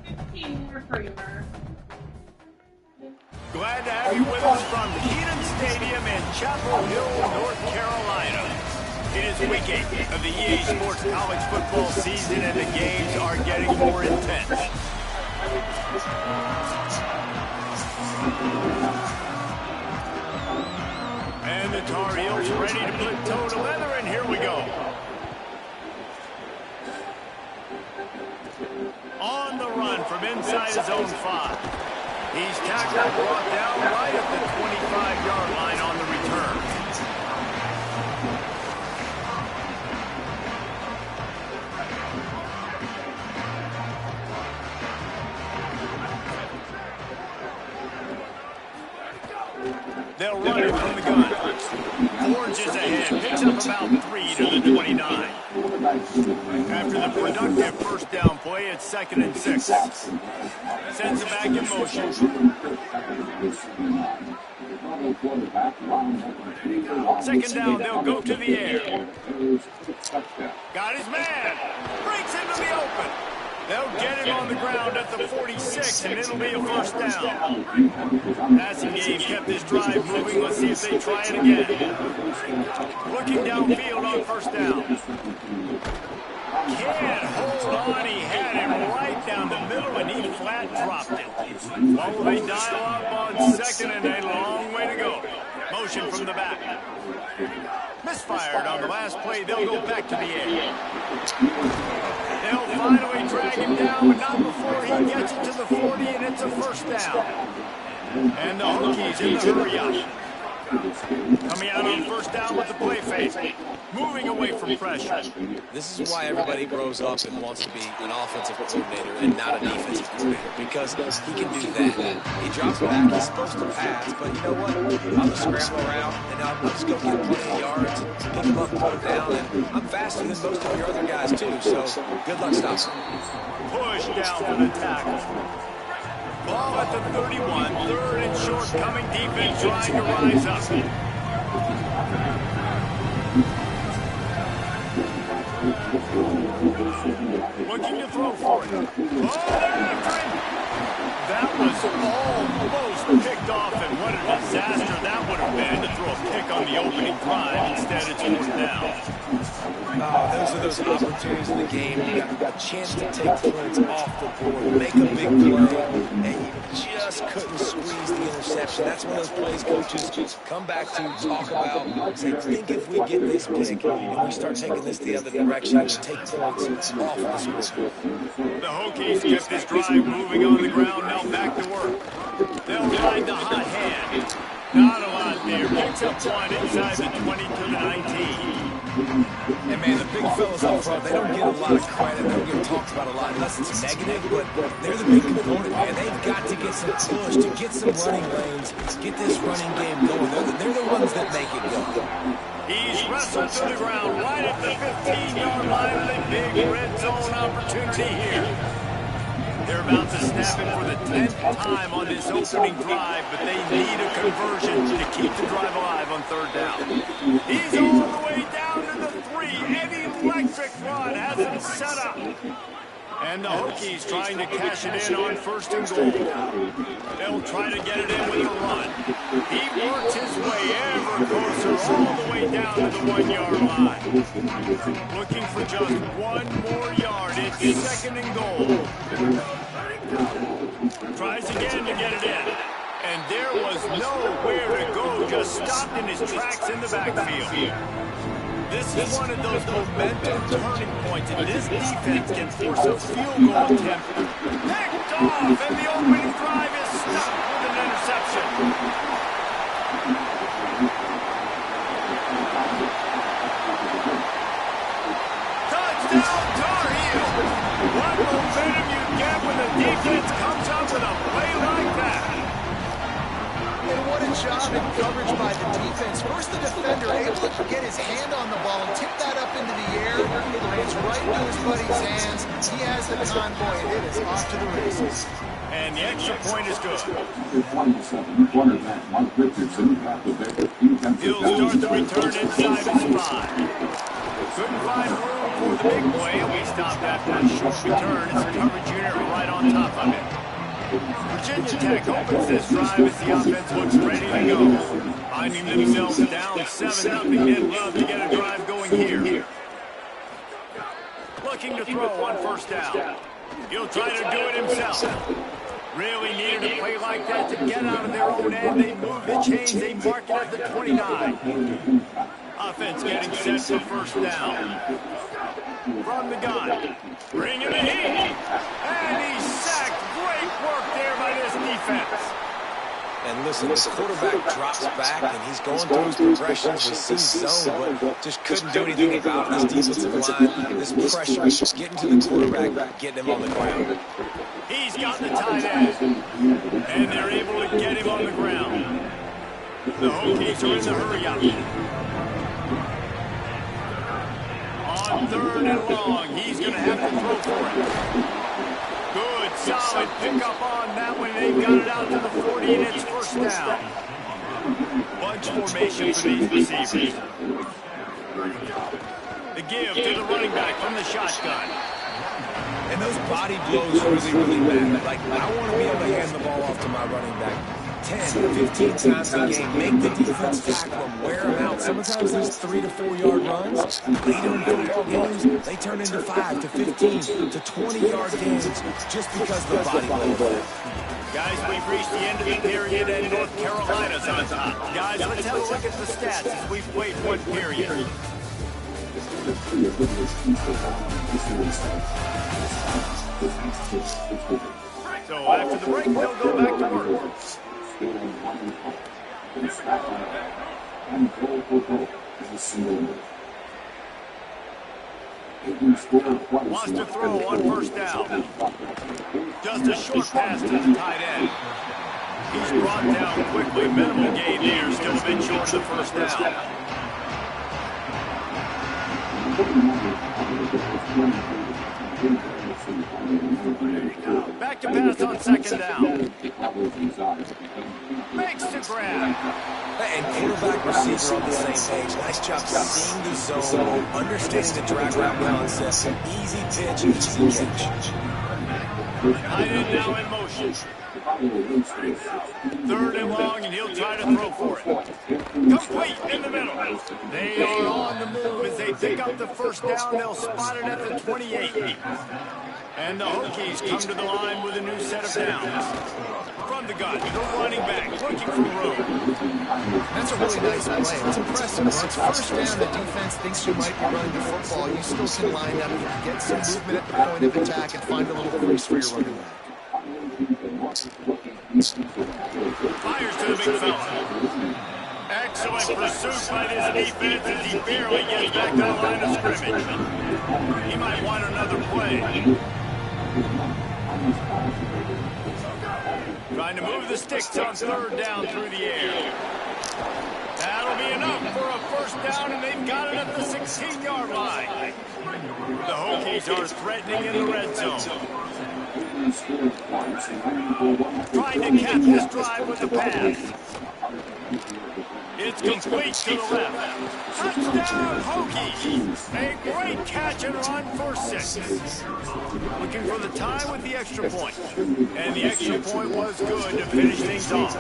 15 more for you, Murph. Glad to have you with us from Kenan Stadium in Chapel Hill, North Carolina. It is week 8 of the EA Sports College football season, and the games are getting more intense. And the Tar Heels ready to put toe to leather, and here we go. On the run from inside his own 5. He's tackled, brought down right at the 25-yard line on the return. They'll run it from the gun. Forges ahead, picks up about 3 to the 29. After the productive first down play, it's 2nd and 6. Sends it back in motion. Second down, they'll go to the air. Got his man. Breaks into the open. They'll get him on the ground at the 46, and it'll be a first down. Passing game kept this drive moving. Let's see if they try it again. Looking downfield on first down. Can't hold on. He had him right down the middle, and he flat dropped it. What will they dial up on 2nd and a long way to go? Motion from the back. Misfired on the last play. They'll go back to the air. They'll finally drag him down, but not before he gets it to the 40, and it's a first down. And the Hokies in the hurry up. Coming out on first down with the play fake. Moving away from pressure. This is why everybody grows up and wants to be an offensive coordinator and not a defensive coordinator, because he can do that. He drops back, he's supposed to pass, but you know what? I'll just scramble around, and I'll just go get plenty of yards, pick him up, put him down, and I'm faster than most of your other guys, too, so good luck stopping. Push down for the tackle. Ball at the 31, 3rd and short, coming defense trying to rise up. Looking to throw for it. Oh, they're after him. That was almost picked off, and what a disaster that would have been to throw a pick on the opening drive. Instead, it's 4th down. Those are those opportunities in the game. You got a chance to take points off the board, make a big play, and you just couldn't squeeze the interception. That's one of those plays coaches come back to talk about. Say, think if we get this pick and we start taking this the other direction, we take points off the scoreboard. The Hokies kept this drive moving on the ground. Now back to work. They'll ride the hot hand. Not a lot there. Picks up 1 inside the 20 to the 19. And man, the big fellas up front, they don't get a lot of credit. They don't get talked about a lot unless it's negative, but they're the big component, man. They've got to get some push, to get some running lanes, get this running game going. They're the ones that make it go. He's wrestled to the ground right at the 15-yard line with a big red zone opportunity here. They're about to snap it for the 10th time on this opening drive, but they need a conversion to keep the drive alive on 3rd down. He's all the way down to the 3. Eddie electric run has him set up. And the Hokies trying to cash it in on 1st and goal. They'll try to get it in with a run. He works his way ever closer all the way down to the 1-yard line. Looking for just 1 more yard. It's 2nd and goal. Tries again to get it in. And there was nowhere to go. Just stopped in his tracks in the backfield. This is one of those momentum turning points, and this defense can force a field goal attempt. Picked off, and the opening drive is stopped with an interception. Touchdown, Tar Heels! What momentum you get when the defense comes up with a play like that. And what a job in coverage by the defense. First, the defender able to get his hand on the ball and tip that up into the air. It lands right into his buddy's hands. He has the convoy, and it is off to the races. And the extra point is good. He'll start the return inside his 5. Couldn't find room for the big play, and we stopped after a short return. It's a coverage unit right on top of it. Virginia Tech opens this drive as the offense looks ready to go. Finding themselves down 7-0, they'd love to get a drive going here. Looking to throw on first down. He'll try to do it himself. Really needed a play like that to get out of their own end. They move the chains. They mark it at the 29. Offense getting set for first down. From the gun. Bring him in. And he's sacked. Great work there by this defense. And listen, the quarterback drops back, and he's going through his progressions. We see zone, but just couldn't do anything about this defensive line. This pressure is just getting to the quarterback, getting him on the ground. He's got the tight end, and they're able to get him on the ground. The Hokies are in the hurry-up. On 3rd and long, he's going to have to throw for it. Good, solid pickup on that one. They've got it out to the 40, and it's first down. Bunch formation for these receivers. The give to the running back from the shotgun. And those body blows really matter. Like, I want to be able to hand the ball off to my running back 10, 15 times a game. Make the defense tackle them, wear them out. Sometimes these 3 to 4 yard runs, later in football games, they turn into 5 to 15 to 20 yard games just because of the body blow. Guys, we've reached the end of the period, and North Carolina's on top. Guys, let's have a look at the stats as we've played one period. So after the break, they'll go back to work. Wants to throw on first down. Just a short pass to the tight end. He's brought down quickly. Minimal gain there. Still a bit short of the first down. Back to pass on second down. Makes the grab. And quarterback receiver on the same page. Nice job seeing the zone, understanding the drag route concept. Easy pitch, easy catch. Tight end now in motion. 3rd and long, and he'll try to throw for it. Complete in the middle. They are on the move as they pick up the first down. They'll spot it at the 28. And the Hokies come to the line with a new set of downs. From the gun, the running back looking for room. That's a really nice play. It's impressive. Once first down, the defense thinks you might be running the football. You still can line up, get some movement at the point of attack, and find a little crease for your running back. Fires to the big fella. Excellent pursuit by this defense as he barely gets back to the line of scrimmage. He might want another play. Trying to move the sticks on 3rd down through the air. That'll be enough for a first down, and they've got it at the 16-yard line. The Hokies are threatening in the red zone. Trying to cap this drive with a pass. It's complete to the left. Touchdown, Hokies! A great catch and run for 6. Looking for the tie with the extra point. And the extra point was good to finish things off.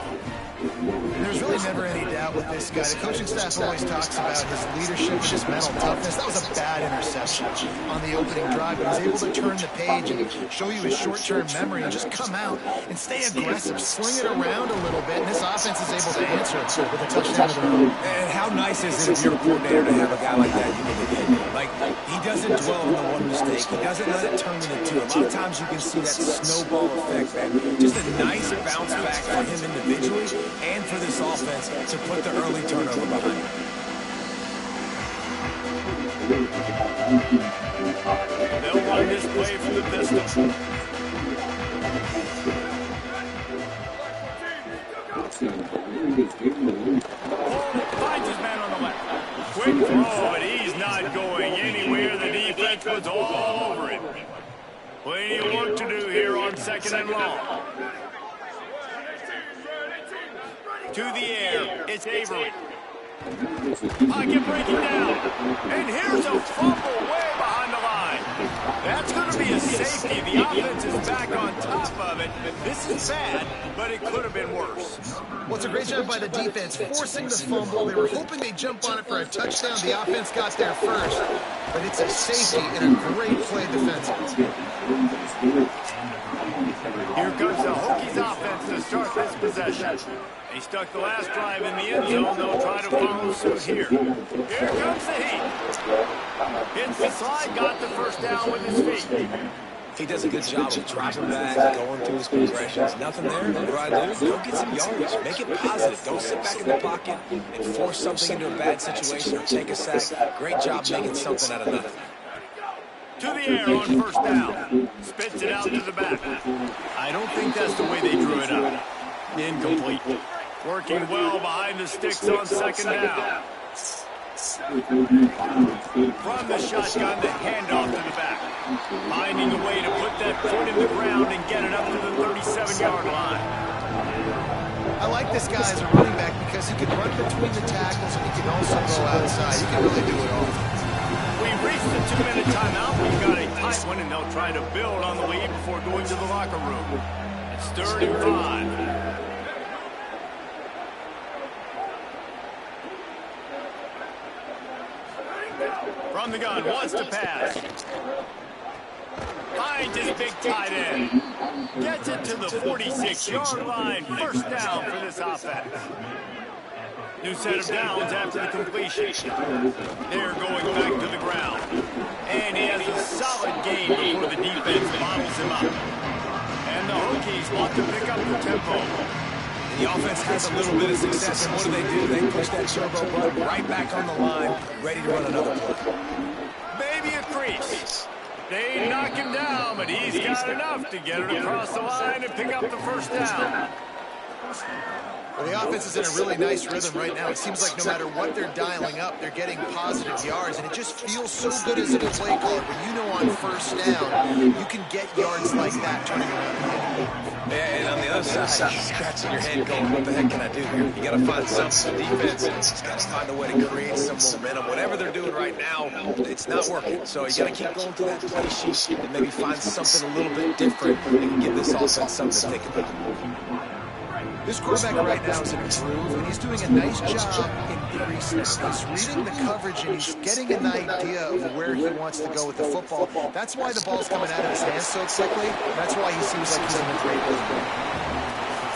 There's really never any doubt with this guy. The coaching staff always talks about his leadership and his mental toughness. That was a bad interception on the opening drive. He was able to turn the page and show you his short-term memory and just come out and stay aggressive, sling it around a little bit, and this offense is able to answer with a touchdown of their own. And how nice is it if you're a coordinator to have a guy like that you can get? Like, he doesn't dwell on the one mistake. He doesn't let it turn into 2. A lot of times you can see that snowball effect, man. Just a nice bounce back for him individually and for this offense to put the early turnover behind. They'll run this play from the pistol. Finds his man on the left. Quick throw, but he's not going anywhere. The defense was all over him. Plenty of work to do here on 2nd and long. To the air, it's Avery. Pocket breaking down. And here's a fumble way behind the line. That's going to be a safety. The offense is back on top of it. This is bad, but it could have been worse. Well, it's a great job by the defense, forcing the fumble. They were hoping they'd jump on it for a touchdown. The offense got there first, but it's a safety and a great play defensively. Here comes the Hokies offense to start this possession. They stuck the last drive in the end zone. They'll try to follow suit here. Here comes the heat. Hits the slide, got the first down with his feet. He does a good job of dropping back, going through his progressions. Nothing there. What do I do? Go get some yardage. Make it positive. Don't sit back in the pocket and force something into a bad situation or take a sack. Great job making something out of nothing. To the air on first down. Spits it out to the back. I don't think that's the way they drew it up. Incomplete. Working well behind the sticks on second down. From the shotgun, the handoff to the back. Finding a way to put that foot in the ground and get it up to the 37-yard line. I like this guy as a running back because he can run between the tackles and he can also go outside. He can really do it all. We reached the 2-minute timeout. We've got a tight one, and they'll try to build on the lead before going to the locker room. It's 3rd and 5. From the gun, wants to pass. Finds his big tight end. Gets it to the 46-yard line. First down for this offense. New set of downs after the completion. They're going back to the ground. And he has a solid gain before the defense bottles him up. And the Hokies want to pick up the tempo. The offense has a little bit of success, and what do? They push that turbo button right back on the line, ready to run another play. Maybe a crease. They knock him down, but he's got enough to get it across the line and pick up the first down. Well, the offense is in a really nice rhythm right now. It seems like no matter what they're dialing up, they're getting positive yards, and it just feels so good as a play caller when you know on first down you can get yards like that turning around. Yeah, and on the other side, you're scratching your head going, what the heck can I do here? You got to find something for defense, and you got to find a way to create some momentum. Whatever they're doing right now, it's not working. So you got to keep going through that play sheet and maybe find something a little bit different that can give this offense something to think about. This quarterback right now is in a groove, and he's doing a nice job in pre-snap. He's reading the coverage, and he's getting an idea of where he wants to go with the football. That's why the ball's coming out of his hands so quickly. That's why he seems like he's in a great mood.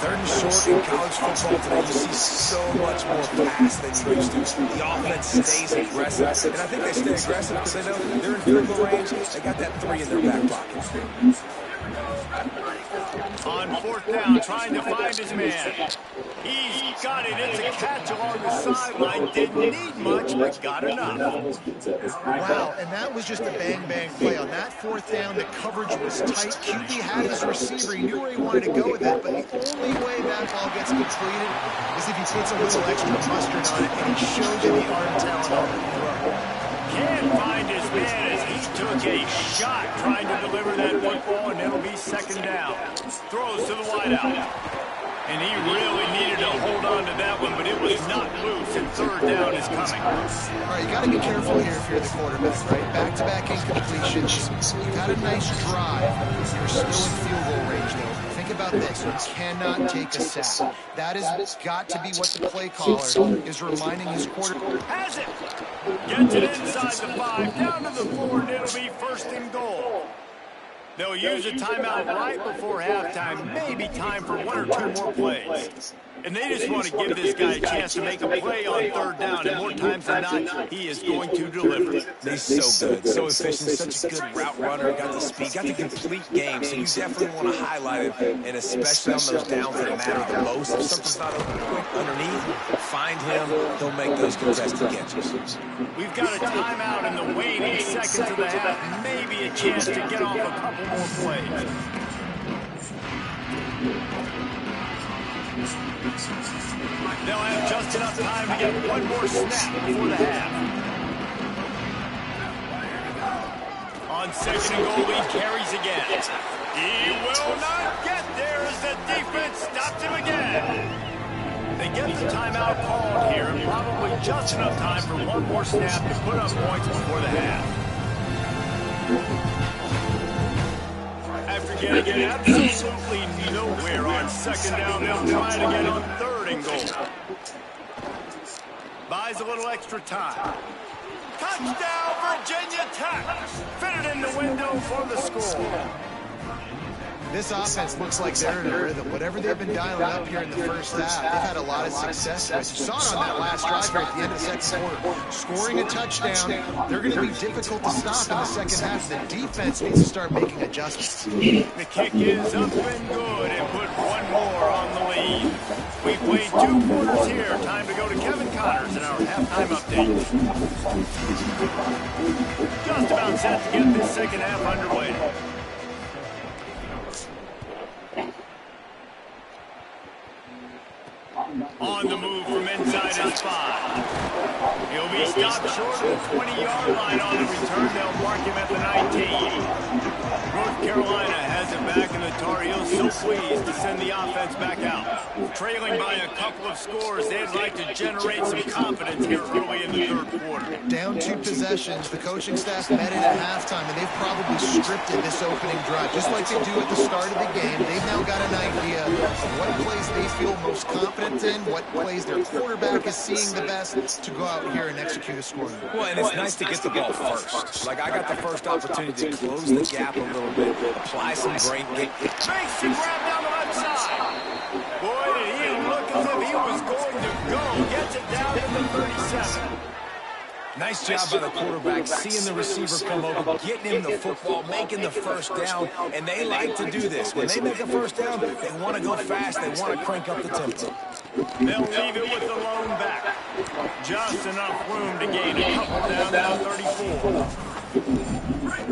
3rd and short in college football today, you see so much more pass than you used to. The offense stays aggressive, and I think they stay aggressive because they know they're in field goal range. They got that 3 in their back pocket. On 4th down, trying to find his man. He's got it. It's a catch along the sideline. Didn't need much, but got enough. Wow, and that was just a bang-bang play. On that 4th down, the coverage was tight. QB had his receiver. He knew where he wanted to go with it, but the only way that ball gets completed is if he puts a little extra mustard on it, and he showed you the arm talent on the throw. Can't find his man as he took a shot trying to deliver that football, and it'll be 2nd down. Throws to the wideout. And he really needed to hold on to that one, but it was not loose, and 3rd down is coming. All right, you got to be careful here if you're the quarterback, right? Back-to-back incompletions. You've had a nice drive. You're still in field goal range, though. Think about this. You cannot take a sack. That has got to be what the play caller is reminding his quarterback. Has it. Gets it inside the 5, down to the 4, and it'll be 1st and goal. They'll use a timeout right before halftime, maybe time for 1 or 2 more plays. And they just want to give this guy a chance to make a play on 3rd down, and more times than not, he is going to deliver. He's so good, so efficient, such a good route runner, got the speed, got the complete game, so you definitely want to highlight it, and especially on those downs that matter the most. If something's not open quick underneath, find him, he'll make those contested catches. We've got a timeout in the waning seconds of the half, maybe a chance to get off a couple more plays. They'll have just enough time to get 1 more snap before the half. On 2nd and goal, he carries again. He will not get there as the defense stops him again. They get the timeout called here, and probably just enough time for one more snap to put up points before the half. After getting absolutely nowhere on second down, they'll try it again on third and goal. Buys a little extra time. Touchdown, Virginia Tech! Fitted in the window for the score. This offense looks like they're in a rhythm. Whatever they've been dialing up here in the first half, they've had a lot of success with. You saw it on that last drive here at the end of the second quarter. Scoring a touchdown, they're going to be difficult to stop in the second half. The defense needs to start making adjustments. The kick is up and good and put one more on the lead. We played 2 quarters here. Time to go to Kevin Connors in our halftime update. Just about set to get this second half underway. On the move from inside his spot. He'll be stopped short of the 20-yard line on the return. They'll mark him at the 19. North Carolina has it back, and the Tar Heels so pleased to send the offense back out. Trailing by a couple of scores, they'd like to generate some confidence here early in the third quarter. Down 2 possessions, the coaching staff met in at halftime, and they've probably scripted this opening drive. Just like they do at the start of the game, they've now got an idea of what plays they feel most confident in, what plays their quarterback is seeing the best to go out here and execute a scoring. Well, and it's nice to get the ball first. Like, I got the first opportunity to close the gap a little bit, apply some great game. Makes the grab down the left side. Boy, did he look as if he was going to go. Gets it down to the 37. Nice job by the quarterback, seeing the receiver come over, getting him the football, making the first down, and they like to do this. When they make a first down, they want to go fast, they want to crank up the tempo. They'll leave it with the lone back. Just enough room to gain a couple down to the 34.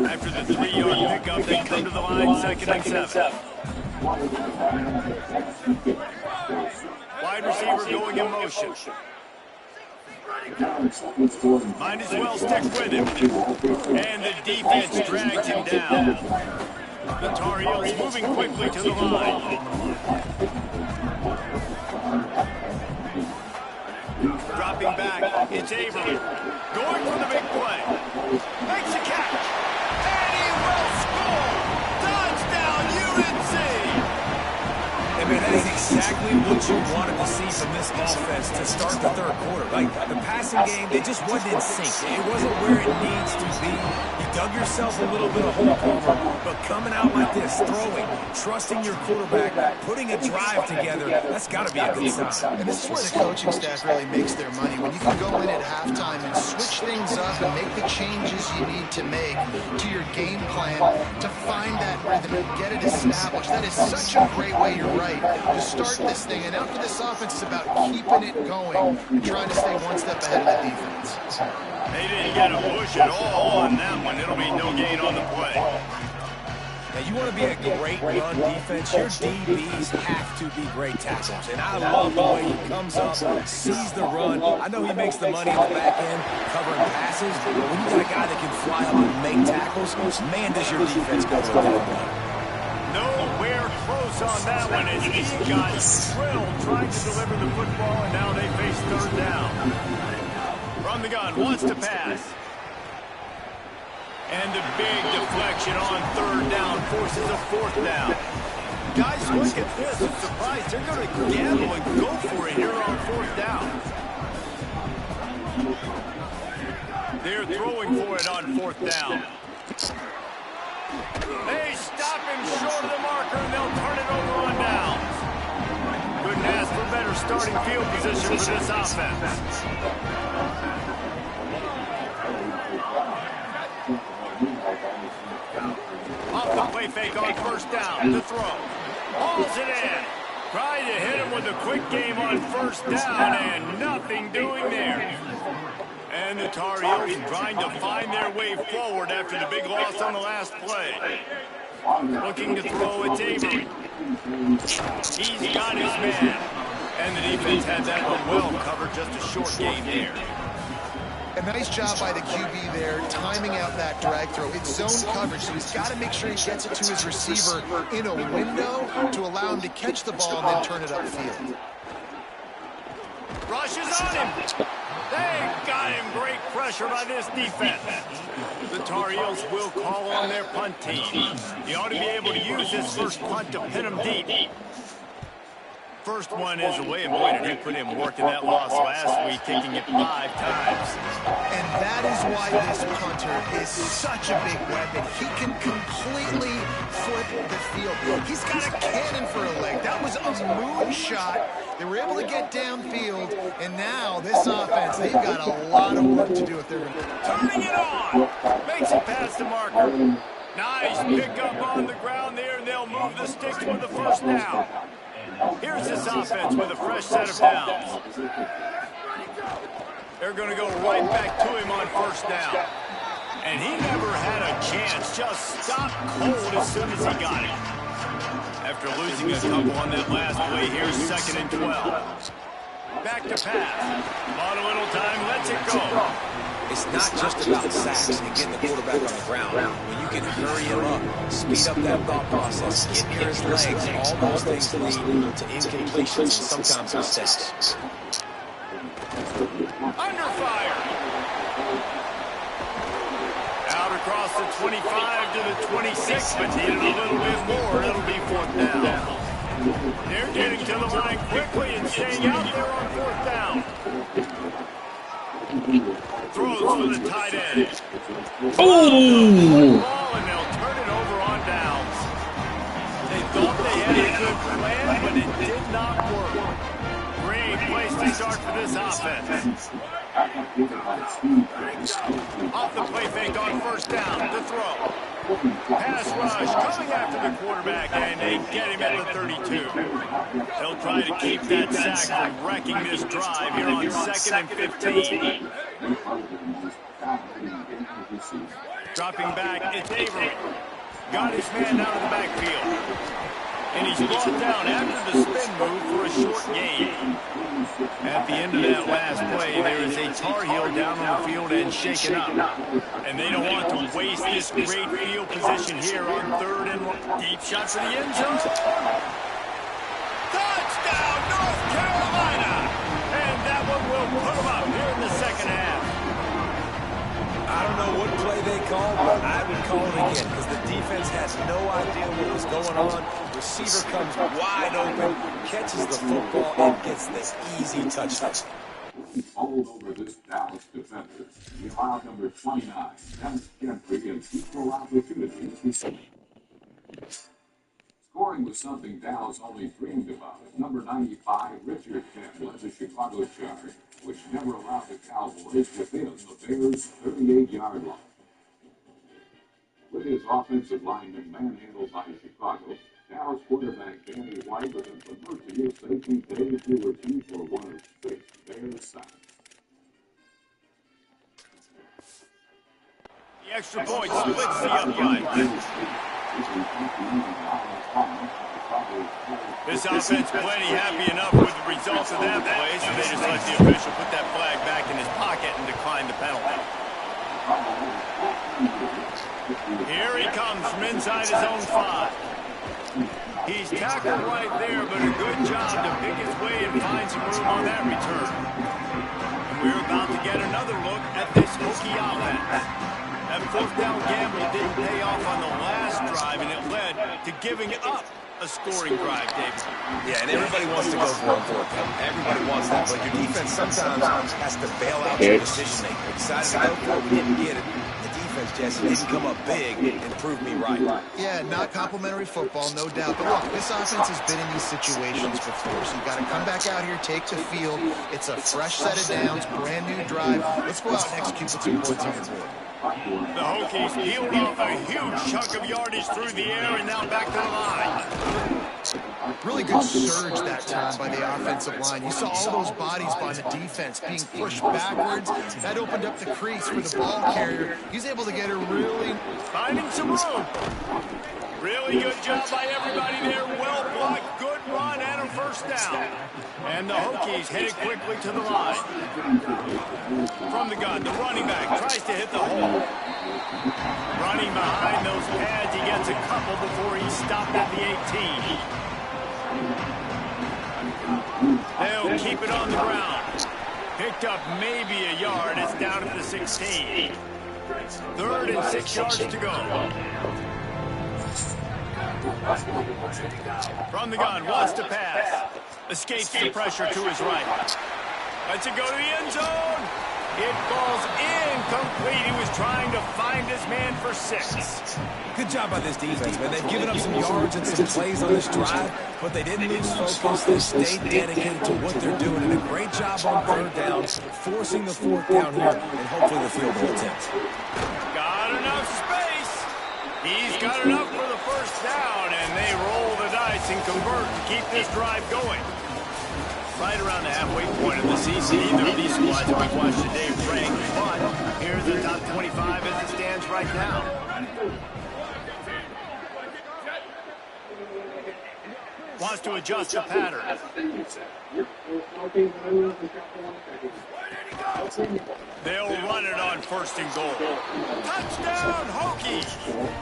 After the 3-yard pickup, they come to the line, 2nd and 7. Wide receiver going in motion. Might as well stick with him. And the defense drags him down. The Tar Heels moving quickly to the line. Dropping back, it's Avery. Going for the big play. Makes a catch. And he will score. Touchdown, UNC. I mean, that is exactly what you wanted to see from this offense to start the third quarter, right? The passing game, they just wasn't in sync. It wasn't where it needs to be. You dug yourself a little bit of hole cover, but coming out like this, throwing, trusting your quarterback, putting a drive together, that's got to be a good sign. And this is where the coaching staff really makes their money. When you can go in at halftime and switch things up and make the changes you need to make to your game plan to find that rhythm and get it established. That is such a great way, you're right, to start this thing. And after this offense is about keeping it going and trying to stay one step ahead of the defense. They didn't get a push at all on that one. It'll be no gain on the play. Now, you want to be a great run defense, your DBs have to be great tackles. And I love the way he comes up, sees the run. I know he makes the money in the back end covering passes, but when you got a guy that can fly up and make tackles, man, does your defense go for that. Nowhere close on that one as he got drilled trying to deliver the football, and now they face third down. From the gun, wants to pass. And a big deflection on third down forces a 4th down. Guys, look at this. I'm surprised they're going to gamble and go for it here on 4th down. They're throwing for it on 4th down. They stop him short of the marker, and they'll turn it over on downs. Couldn't ask for better starting field position for this offense. Off the play fake on 1st down. The throw. Hauls it in. Trying to hit him with a quick game on 1st down, and nothing doing there. And the Tar Heels trying to find their way forward after the big loss on the last play. Looking to throw, it's Avery. He's got his man. And the defense had that one well covered, just a short game there. A nice job by the QB there, timing out that drag throw. It's zone coverage, so he's got to make sure he gets it to his receiver in a window to allow him to catch the ball and then turn it upfield. on him. They got him. Great pressure by this defense. The Tar Heels will call on their punt team. You ought to be able to use this first punt to pin them deep. First one is away. Boy, did he put in work in that loss last week, kicking it 5 times. And that is why this punter is such a big weapon. He can completely flip the field. He's got a cannon for a leg. That was a moonshot. They were able to get downfield, and now this offense, they've got a lot of work to do if they're going to... Turning it on. Makes it past the marker. Nice pick up on the ground there, and they'll move the sticks for the first down. Here's this offense with a fresh set of downs. They're going to go right back to him on first down. And he never had a chance. Just stopped cold as soon as he got it. After losing a couple on that last play, here's 2nd and 12. Back to pass. Bought a little time, lets it go. It's not just about sacks and getting the quarterback on the ground. When you can hurry him up, speed up that thought process, get near his legs, all those things lead to incompletions and sometimes mistakes. Under fire. Out across the 25 to the 26, but needed a little bit more. It'll be 4th down. They're getting to the line quickly and staying out there on 4th down. Throws for the tight end. Oh! Ball, and they'll turn it over on downs. They thought they had a good plan, but it did not work. Great place to start for this offense. Off the play fake on first down. The throw. Pass rush coming after the quarterback, and they get him at the 32. They'll try to keep that sack from wrecking this drive here on 2nd and 15. Dropping back, it's Avery. Got his man out of the backfield. And he's brought down after the spin move for a short gain. At the end of that last play, there is a Tar Heel down on the field and shaken up. And they don't want to waste this great field position here on 3rd and 1. Deep shot for the end zone. Touchdown, North Carolina! And that one will put them up here in the 2nd half. I don't know what play they called, but I would call it again because the defense has no idea what was going on. Receiver comes wide open, catches the football, and gets the easy touchdown. All over this Dallas defender. The allowed number 29, Dennis Gentry, and equal opportunities. Scoring was something Dallas only dreamed about. Number 95, Richard Kent, led the Chicago charge, which never allowed the Cowboys within the Bears' 38-yard line. With his offensive lineman manhandled by Chicago, Dallas quarterback Danny White was at the mercy of safety Dave Doherty for one of 6 Bears sacks. The extra point splits the upright. This offense plenty happy enough with the results of that play, so they just let the official put that flag back in his pocket and decline the penalty. Here he comes from inside his own 5. He's tackled right there, but a good job to pick his way and find some room on that return. And we're about to get another look at this Hokie offense. That 4th down gamble didn't pay off on the last drive, and it led to giving up a scoring drive, David. Yeah, and everybody wants to go for it. Everybody wants that, but your defense sometimes has to bail out your decision making. We decided to go for it, we didn't get it. The defense, Jesse, didn't come up big and prove me right. Yeah, not complimentary football, no doubt. But look, this offense has been in these situations before, so you got to come back out here, take the field. It's a fresh set of downs, brand new drive. Let's go out and execute with some points on the board. The Hokies peeled off a huge chunk of yardage through the air and now back to the line. Really good surge that time by the offensive line. You saw all those bodies by the defense being pushed backwards. That opened up the crease for the ball carrier. He's able to get her really... Finding some room. Really good job by everybody there. Well blocked, good run, and a first down. And the Hokies headed quickly to the line. From the gun, the running back tries to hit the hole. Running behind those pads, he gets a couple before he's stopped at the 18. They'll keep it on the ground. Picked up maybe a yard. It's down at the 16. 3rd and 6 yards to go. From the gun, wants to pass. Escapes the pressure to his right. Lets it go to the end zone. It falls incomplete. He was trying to find his man for 6. Good job by this defense, man. They've given up some yards and some plays on this drive, but they didn't lose focus. They stayed dedicated to what they're doing, and a great job on 3rd down, forcing the 4th down here, and hopefully the field goal attempt. Got enough space. He's got enough for the 1st down, and they roll the dice and convert to keep this drive going. Right around the halfway point of the season, either of these squads that we've watched today rank, but here's the top 25 as it stands right now. Wants to adjust the pattern. They'll run it on 1st and goal. Touchdown, Hokies!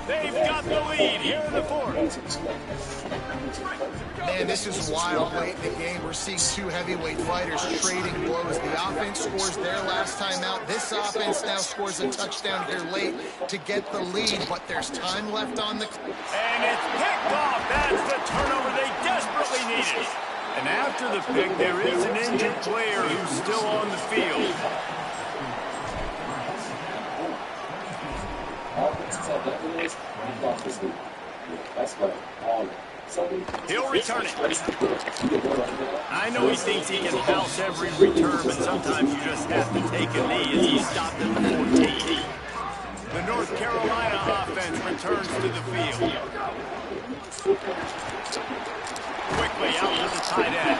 They've got the lead here in the 4th. Man, this is wild late in the game. We're seeing 2 heavyweight fighters trading blows. The offense scores their last time out. This offense now scores a touchdown here late to get the lead, but there's time left on the... And it's picked off. That's the turnover they desperately needed. And after the pick, there is an injured player who's still on the field. He'll return it. I know he thinks he can house every return, but sometimes you just have to take a knee as he stopped at the 14. The North Carolina offense returns to the field. Quickly out to the tight end.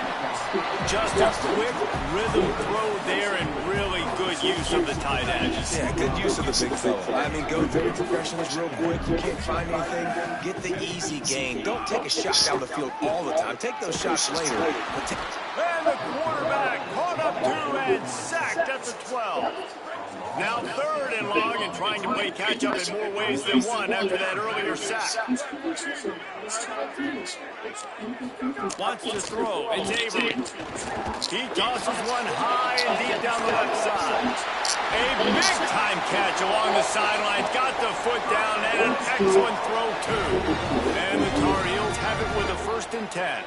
Just a quick rhythm throw there and really good use of the tight end. Yeah, good use of the big fella. I mean, go through the progressions real quick. You can't find anything. Get the easy gain. Don't take a shot down the field all the time. Take those shots later. And the quarterback caught up to and sacked at the 12. Now 3rd and long and trying to play catch-up in more ways than one after that earlier sack. Wants to throw. It's Avery. He tosses one high and deep down the left side. A big-time catch along the sidelines. Got the foot down and an excellent throw, too. And the Tar Heels have it with a 1st and 10.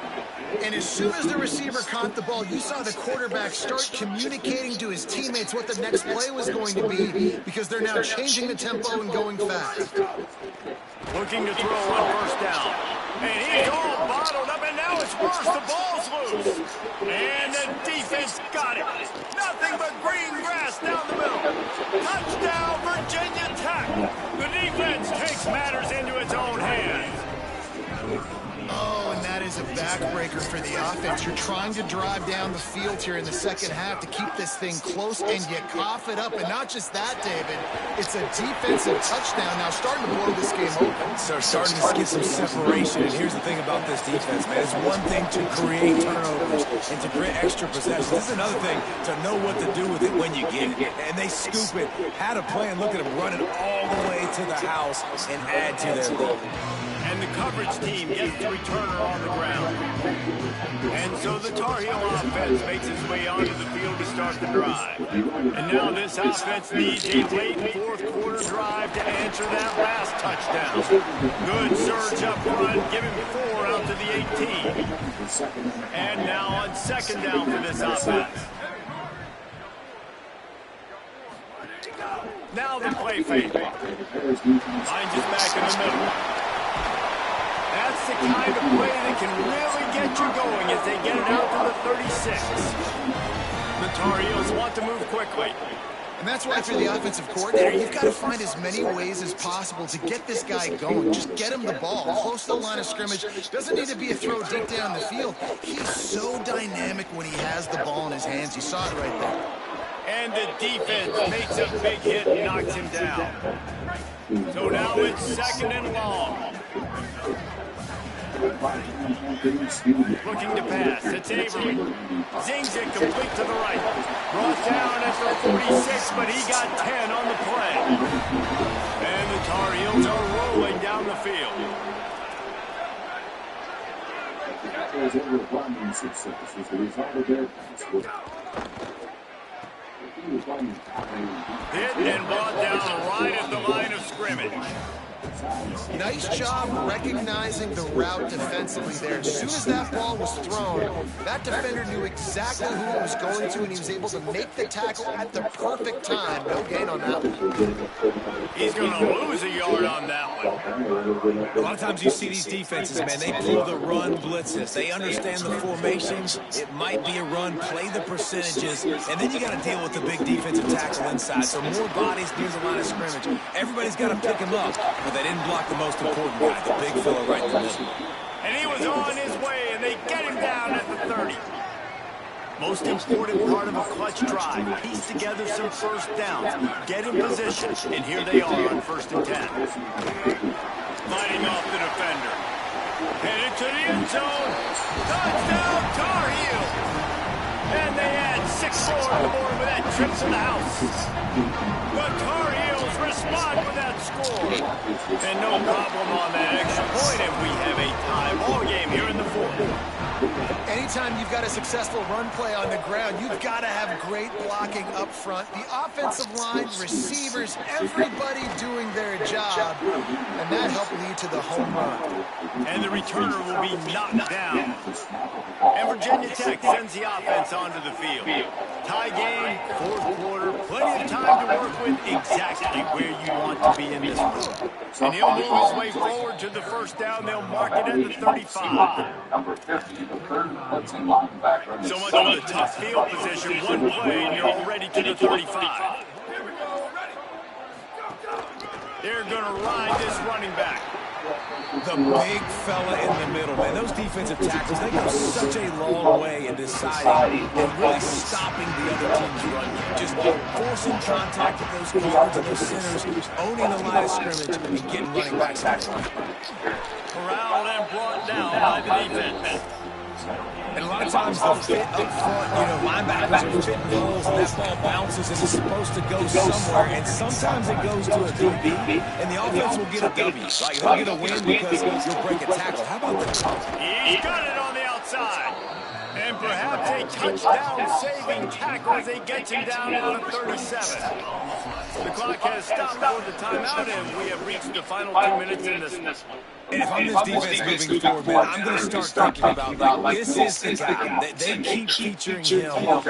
And as soon as the receiver caught the ball, you saw the quarterback start communicating to his teammates what the next play was going to be, because they're now changing the tempo and going fast. Looking to throw on 1st down. And he's all bottled up, and now it's worse. The ball's loose. And the defense got it. Nothing but green grass down the middle. Touchdown, Virginia Tech. The defense takes matters into its own hands. Oh, and that is a backbreaker for the offense. You're trying to drive down the field here in the 2nd half to keep this thing close, and you cough it up. And not just that, David, it's a defensive touchdown now, starting to blow this game open. So starting to get some separation. And here's the thing about this defense, man. It's one thing to create turnovers and to create extra possessions. This is another thing to know what to do with it when you get it. And they scoop it, had a plan, look at them running all the way to the house and add to their lead. And the coverage team gets the returner on the ground. And so the Tar Heel offense makes its way onto the field to start the drive. And now this offense needs a late 4th quarter drive to answer that last touchdown. Good surge up front, give him 4 out to the 18. And now on 2nd down for this offense. Now the play fake. Finds it back in the middle. That's the kind of play that can really get you going as they get it out to the 36. The Tar Heels want to move quickly. And that's why, for the offensive coordinator, you've got to find as many ways as possible to get this guy going. Just get him the ball close to the line of scrimmage. Doesn't need to be a throw deep down the field. He's so dynamic when he has the ball in his hands. You saw it right there. And the defense makes a big hit and knocks him down. So now it's 2nd and long. Looking to pass. It's Avery. Zings it complete to the right. Brought down at the 46, but he got 10 on the play. And the Tar Heels are rolling down the field. Hit and brought down right at the line of scrimmage. Nice job recognizing the route defensively there. As soon as that ball was thrown, that defender knew exactly who it was going to, and he was able to make the tackle at the perfect time. No gain on that one. He's going to lose a yard on that one. A lot of times you see these defenses, man, they pull the run blitzes. They understand the formations. It might be a run, play the percentages, and then you got to deal with the big defensive tackle inside. So more bodies near the line of scrimmage. Everybody's got to pick him up, but they didn't block the most important guy, the big fella right in the middle. And he was on his way, and they get him down at the 30. Most important part of a clutch drive, piece together some first downs, get in position, and here they are on 1st and 10. Fighting off the defender. Headed to the end zone. Touchdown, Tar Heels. And they add 6 more on the board with that trip to the house. The Tar Heels respond with that score. And no problem on that extra point, and we have a tie ball game here in the 4th. Anytime you've got a successful run play on the ground, you've got to have great blocking up front. The offensive line, receivers, everybody doing their job, and that helped lead to the home run. And the returner will be knocked down. And Virginia Tech sends the offense onto the field. Tie game, 4th quarter, plenty of time to work with, exactly where you want to be in this one. And he'll move his way forward to the first down. They'll mark it at the 35. So much for the tough field position. One play, and you're already to the 35. They're going to ride this running back. The big fella in the middle, man. Those defensive tackles, they go such a long way in deciding and really stopping the other team's run. Just forcing contact with those guards and those centers, owning the line of scrimmage, and getting running backs out. Corralled and brought down by the defense. And a lot of times they'll fit up front, you know, linebackers are fitting holes, and that ball bounces and it's supposed to go somewhere, and sometimes it goes to a DB, and the offense will get a W. Like, they'll get a win because you'll break a tackle. How about that? He's got it on the outside. And perhaps a touchdown-saving tackle as they get him down at the 37. The clock has stopped for the timeout, and we have reached the final 2 minutes in this one. And if I'm this defense moving forward, man, I'm going to start thinking about, like, this is the guy. They keep featuring him. I've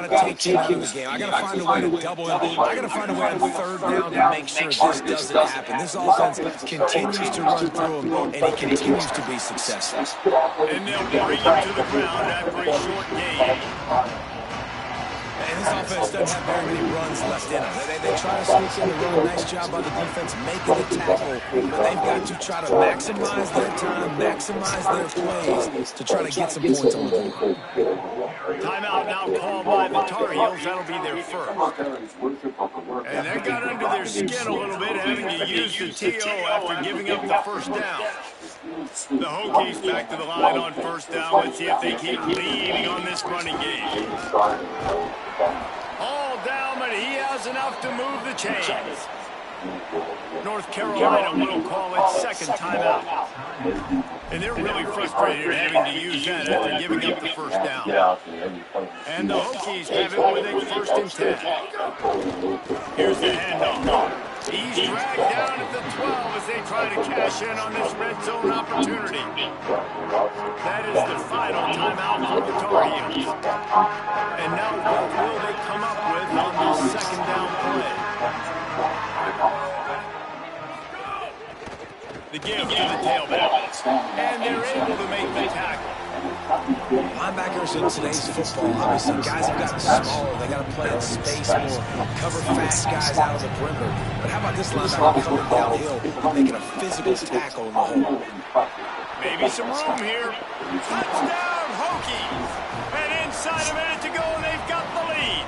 got to take him out of the game. I've got to find a way to double him. I've got to find a way on 3rd down to make sure this doesn't happen. This offense continues to run through him, and he continues to be successful. And they'll bring him to the ground after a short gain. And this offense doesn't have very many runs left in them. They try to sneak in the run. Nice job by the defense making the tackle. But they've got to try to maximize their time, maximize their plays to try to get some points on the board. Timeout now called by the Tar Heels. That'll be their first. And that got under their skin a little bit, having to use the TO after giving up the first down. The Hokies back to the line on 1st down. Let's see if they keep leading on this running game. All down, but he has enough to move the chains. North Carolina will call it 2nd timeout. And they're really frustrated having to use that after giving up the first down. And the Hokies have it with a 1st and 10. Here's the handoff. He's dragged down at the 12 as they try to cash in on this red zone opportunity. That is the final timeout for the Tar Heels. And now what will they come up with on this 2nd down play? The give to the tailback. And they're able to make the tackle. Linebackers in today's football, obviously, guys have gotten smaller. They got to play in space more, cover fast guys out of the perimeter. But how about this linebacker coming downhill, making a physical tackle in the hole? Maybe some room here. Touchdown, Hokies! And inside a minute to go, and they've got the lead.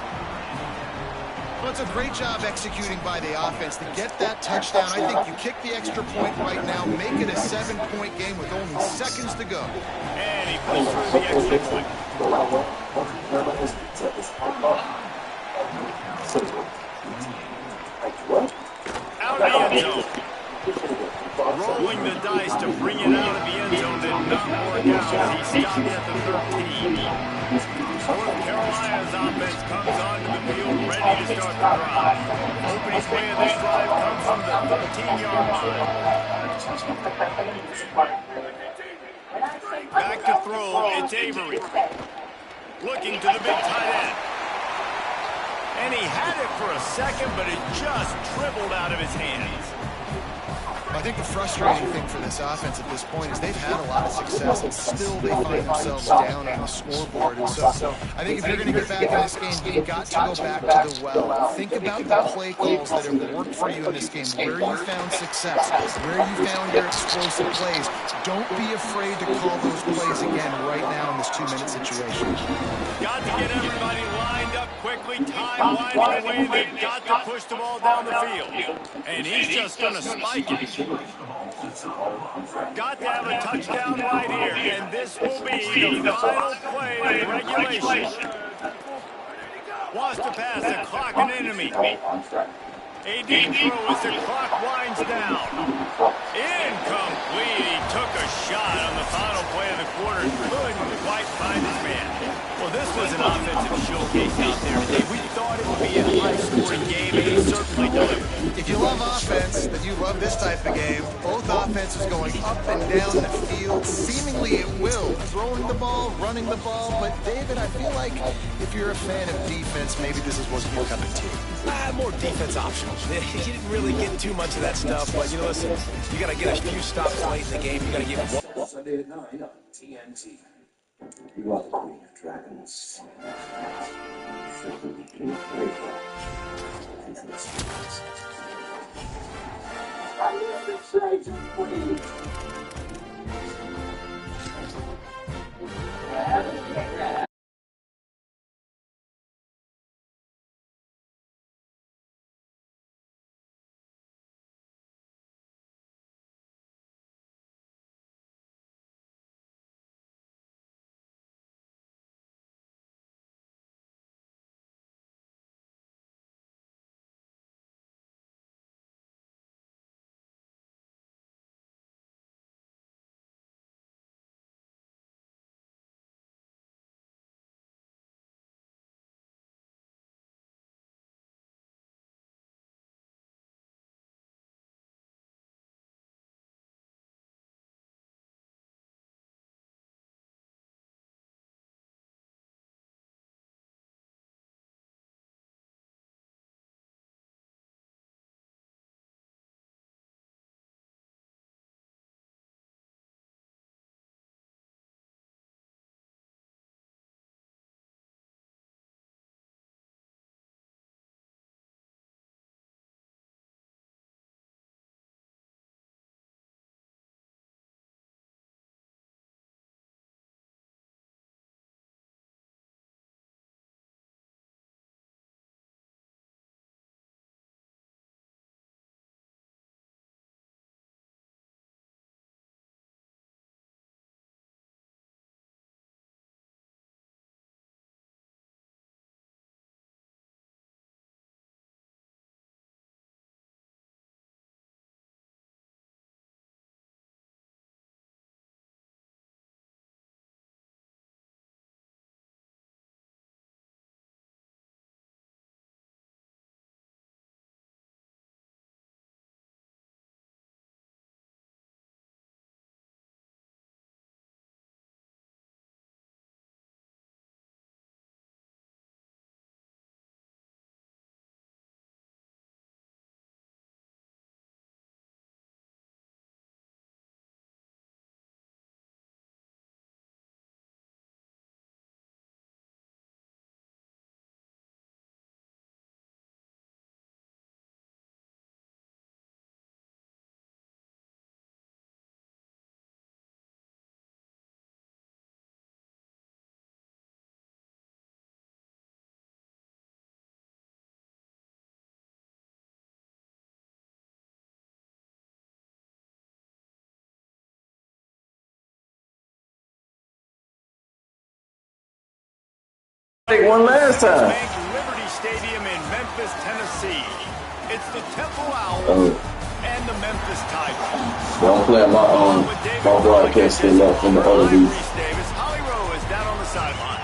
Well, it's a great job executing by the offense to get that touchdown. I think you kick the extra point right now, make it a 7-point game with only seconds to go. And he puts through the extra point. Out of the end zone. Rolling the dice to bring it out of the end zone did not work out as he stopped at the 13. North Carolina's offense comes onto the field ready to start the drive. Opening play of this drive comes from the 13-yard line. Back to throw, it's Avery. Looking to the big tight end. And he had it for a second, but it just dribbled out of his hands. I think the frustrating thing for this offense at this point is they've had a lot of success, and still they find themselves down on the scoreboard. And so I think if you're going to get back in this game, you've got to go back to the well. Think about the play calls that have worked for you in this game, where you found success, where you found your explosive plays. Don't be afraid to call those plays again right now in this 2-minute situation. Got to get everybody lined up quickly, time winding away. They've got to push the ball down the field. And he's just going to spike it. Got to have a touchdown right here, and this will be the final play of regulation. Wants to pass the clock an enemy. A deep throw as the clock winds down. Incomplete. He took a shot on the final play of the quarter. Couldn't quite find his man. Well, this was an offensive showcase out there today. We thought it would be a high-scoring game, and he certainly delivered. If you love offense, then you love this type of game. Both offenses going up and down the field, seemingly at will. Throwing the ball, running the ball. But, David, I feel like if you're a fan of defense, maybe this is what's your cup of tea. More defense optional. He didn't really get too much of that stuff, but, you know, listen, you got to get a few stops late in the game. You got to give him one. Sunday at 9 on TNT. You are the Queen of Dragons. I am the Dragon Queen. One last time. Liberty Stadium in Memphis, Tennessee. It's the Temple Owls and the Memphis Tigers. Don't play on my broadcast. They left from the other week. Holly Rowe is down on the sideline.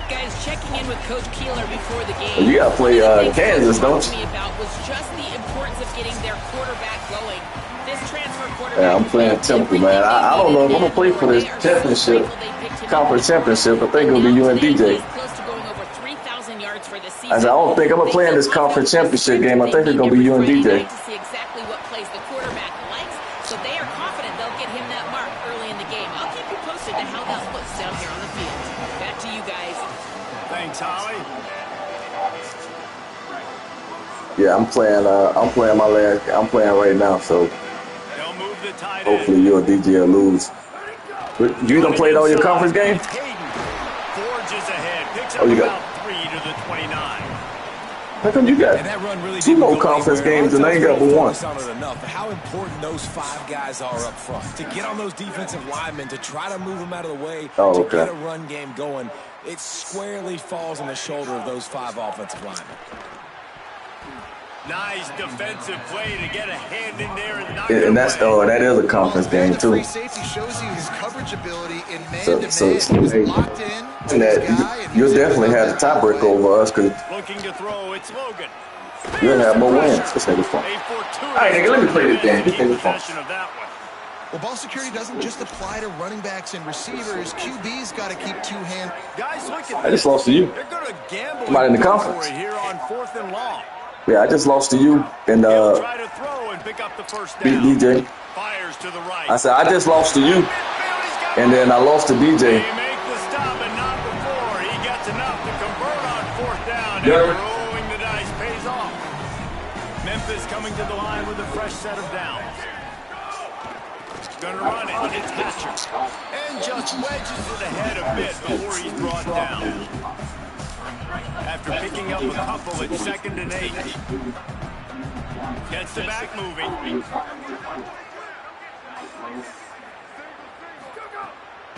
Guys, checking in with Coach Keeler before the game. You got to play Kansas, don't you? Me about was just the importance of getting their quarterback going. This transfer quarterback. Yeah, I'm playing Temple, man. I don't know if I'm gonna play for this championship, conference championship. I think it'll be you and DJ. I don't think I'm gonna play in this conference championship game. I think it's gonna be you and DJ. To see exactly what plays the quarterback likes, so they are confident they'll get him that mark early in the game. I'll keep you posted to how that looks down here on the field. Back to you guys. Thanks, Holly. Yeah, I'm playing my last. I'm playing right now, so hopefully you or DJ will lose. But you done played all your conference games? Forges ahead, picks up you about got 3 to the 29. How come you got Really 2 more conference games and they ain't got but 1? Enough. How important those 5 guys are up front to get on those defensive linemen, to try to move them out of the way, to get a run game going. It squarely falls on the shoulder of those 5 offensive linemen. Nice defensive play to get a hand in there and knock And that's that is a conference game too. Free safety shows you his coverage ability in man-to-man. Hey, Locked in. that you'll definitely have the tiebreaker over us because looking to throw, it's Logan. you'll have more wins. This nigga's fun. All right, nigga, let me play this game. This nigga's fun. Well, ball security doesn't just apply to running backs and receivers. QB's got to keep 2 hands. Guys, look at I just lost to you. They're going to gamble. I'm not in the conference. Here on 4th and long. Yeah, I just lost to you and try to throw and pick up the first down. beat DJ. Fires to the right. I said I just lost to you, and then I lost to DJ. They make the stop and not before. He gets enough to convert on 4th down. And rolling the dice pays off. Memphis coming to the line with a fresh set of downs. Gonna run it. It's Hatcher. And just wedges it ahead a bit before he's brought down. After picking up a couple at 2nd and 8. Gets the back moving.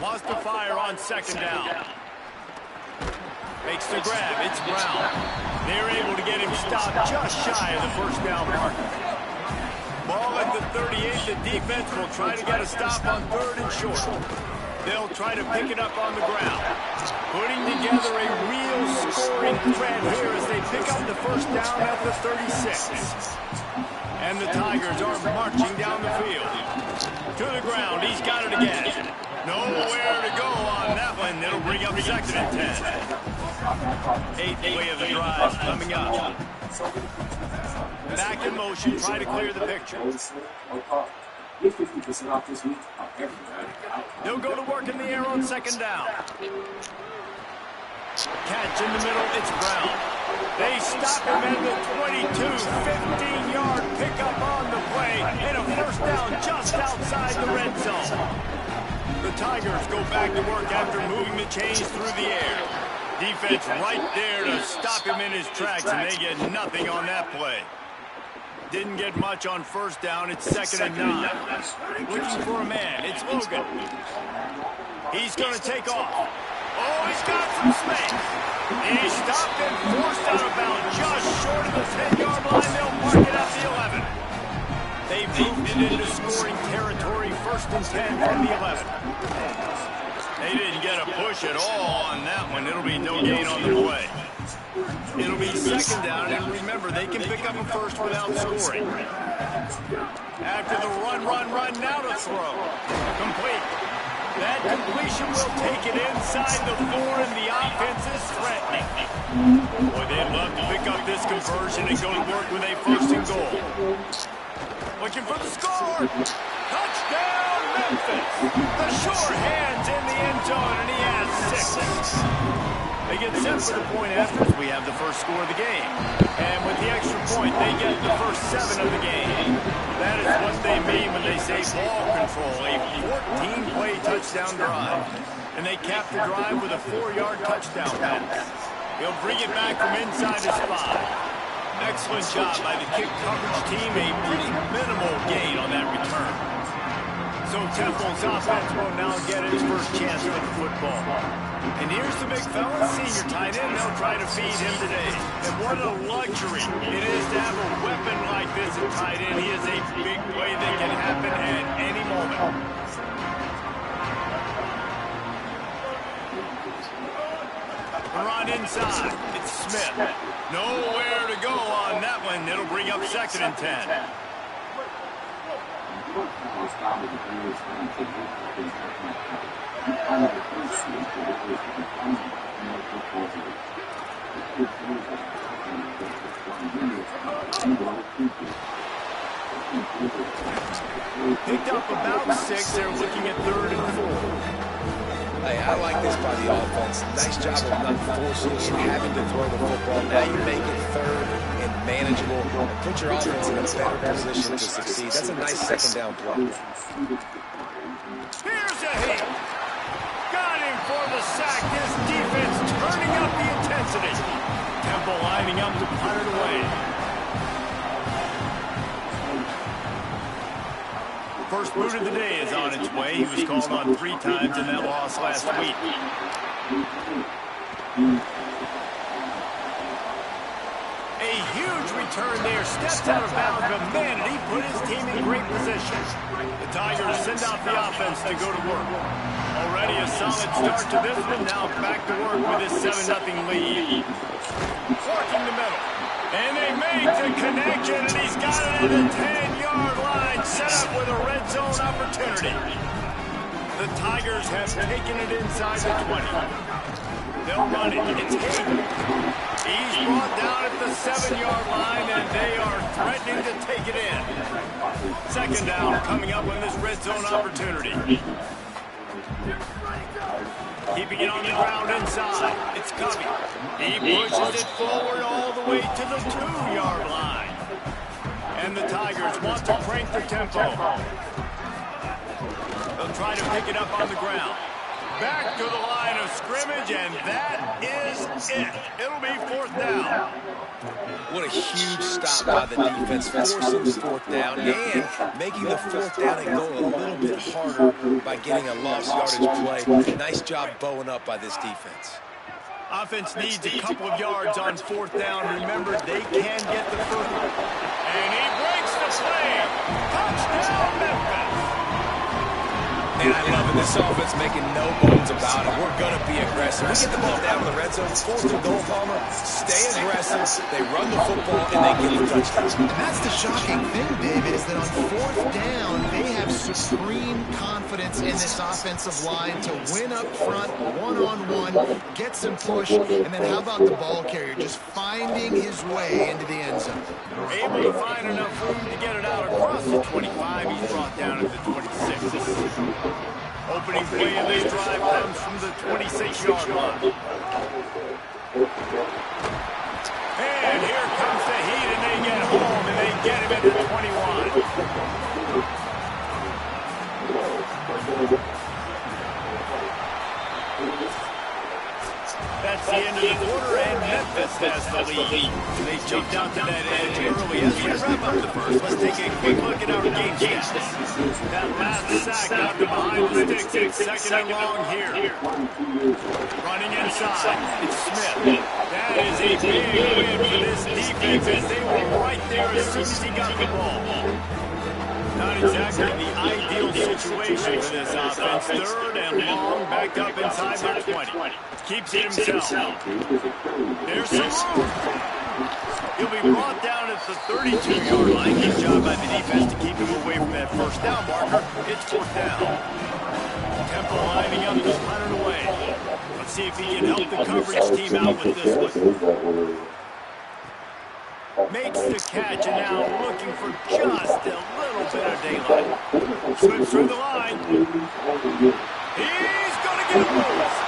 Lost the fire on 2nd down. Makes the grab. It's Brown. They're able to get him stopped just shy of the first down marker. Ball at the 38. The defense will try to get a stop on 3rd and short. They'll try to pick it up on the ground. Putting together a real scoring threat here as they pick up the first down at the 36. And the Tigers are marching down the field. To the ground. He's got it again. Nowhere to go on that one. It'll bring up 2nd and 10. 8th play of the drive coming up. Back in motion. Try to clear the picture. They'll go to work in the air on 2nd down. Catch in the middle, it's Brown. They stop him at the 22, 15-yard pickup on the play, and a first down just outside the red zone. The Tigers go back to work after moving the chains through the air. Defense right there to stop him in his tracks, and they get nothing on that play. Didn't get much on first down. It's 2nd and 9. Looking for a man. It's Logan. He's going to take off. Oh, he's got some space. He's stopped and forced out of bounds just short of the 10-yard line. They'll mark it at the 11. They've moved it into scoring territory. 1st and 10 from the 11. They didn't get a push at all on that one. It'll be no gain on the play. It'll be 2nd down, and remember, they can pick up a first without scoring. After the run, now to throw. Complete. That completion will take it inside the 4, and the offense is threatening. Boy, they'd love to pick up this conversion and go to work with a 1st and goal. Looking for the score. Touchdown, Memphis. The sure hands in the end zone, and he has 6. They get set for the point after as we have the first score of the game. And with the extra point, they get the first 7 of the game. That is what they mean when they say ball control, a 14-play touchdown drive. And they cap the drive with a 4-yard touchdown pass. He'll bring it back from inside his 5. Excellent job by the kick coverage team. A pretty minimal gain on that return. So Temple's offense will now get his first chance for the football. And here's the big fella, senior tight end. They'll try to feed him today. And what a luxury it is to have a weapon like this at tight end. He is a big play that can happen at any moment. Run inside. It's Smith. Nowhere to go on that one. It'll bring up 2nd and 10. Picked up about 6. They're looking at 3rd and 4. Hey, I like this by the offense. Nice job of not forcing and having to throw the football. Now you make it 3rd and manageable and put your offense in a better position to succeed. That's a nice 2nd down play. Here's a hit. Got him for the sack. This defense turning up the intensity. Temple lining up to punt it away. First boot of the day is on its way. He was called on 3 times in that loss last week. A huge return there. Steps out of bounds, but man, did he put his team in great position. The Tigers send out the offense to go to work. Already a solid start to this one. Now back to work with his 7-0 lead. Working the middle. And they make the connection, and he's got it at the 10-yard line, set up with a red zone opportunity. The Tigers have taken it inside the 20. They'll run it. It's Hayden. He's brought down at the 7-yard line, and they are threatening to take it in. 2nd down coming up on this red zone opportunity. Keeping it on the ground inside. It's Covey. He pushes it forward all the way to the 2-yard line. And the Tigers want to crank the tempo. They'll try to pick it up on the ground. Back to the line of scrimmage, and that is it. It'll be 4th down. What a huge stop by the defense, forcing 4th down and making the 4th down and go a little bit harder by getting a lost yardage play. Nice job bowing up by this defense. Offense needs a couple of yards on 4th down. Remember, they can get the first. And he breaks the play. Touchdown, Memphis. And I love it. This offense making no bones about it. We're going to be aggressive. We get the ball down in the red zone. 4th and goal, Palmer. Stay aggressive. They run the football, and they get the touchdown. And that's the shocking thing, David, is that on 4th down, they have supreme confidence in this offensive line to win up front, one-on-one, get some push, and then how about the ball carrier just finding his way into the end zone? Able to find enough room to get it out across the 25. He's brought down at the 26. Opening play of this drive comes from the 26-yard line. And here comes the heat, and they get home, and they get him at the 21. That's the end of the quarter, and Memphis has the lead. They jumped out to that edge early. As we wrap up the first, let's take a quick look at our game stats. That last sack out to behind the sticks. It's 2nd and long here. Running inside, it's Smith. That is a big win for this defense, as they were right there as soon as he got the ball. Not exactly the ideal situation for this offense. 3rd and long, back up inside the 20. Keeps it himself. There's some room. He'll be brought down at the 32-yard line. Good job by the defense to keep him away from that 1st down marker. It's 4th down. Temple lining up to punt it away. Let's see if he can help the coverage team out with this one. Makes the catch, and now looking for just a little bit of daylight. Slips through the line. He's going to get a loose.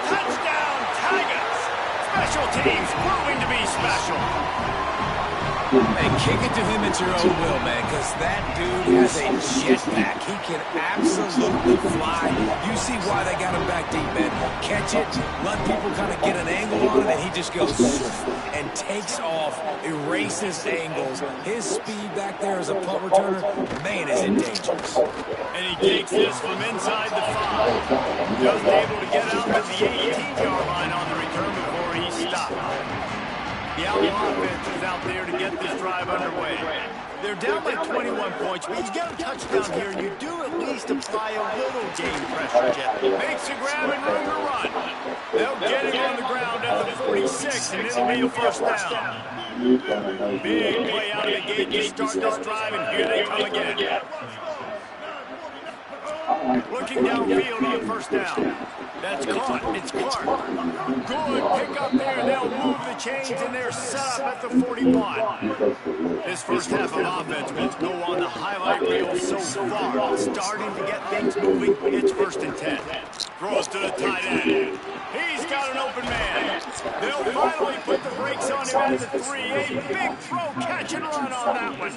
Touchdown, Tigers. Special teams proving to be special. And kick it to him at your own will, man, because that dude has a jetpack. He can absolutely fly. You see why they got him back deep, man. Catch it, let people kind of get an angle on it, and he just goes and takes off, erases angles. His speed back there as a punt returner, man, is it dangerous. And he takes this from inside the 5. Just able to get out to the 18-yard line on the return before he stopped. The Owl offense is out there to get this drive underway. They're down by 21 points, but you get a touchdown here, and you do at least apply a little game pressure, Jeff. Makes a grab and room to run. They'll get him on the ground at the 46, and it'll be a first down. Big play out of the gate to start this drive, and here they come again. Looking downfield on first down. That's caught. It's Clark. Good pick up there. They'll move the chains, and they're set up at the 41. This first half of offense will go on the highlight reel so far. Starting to get things moving. It's 1st and 10. Throws to the tight end. He's got an open man. They'll finally put the brakes on him at the 3. A big throw, catch and run on that one.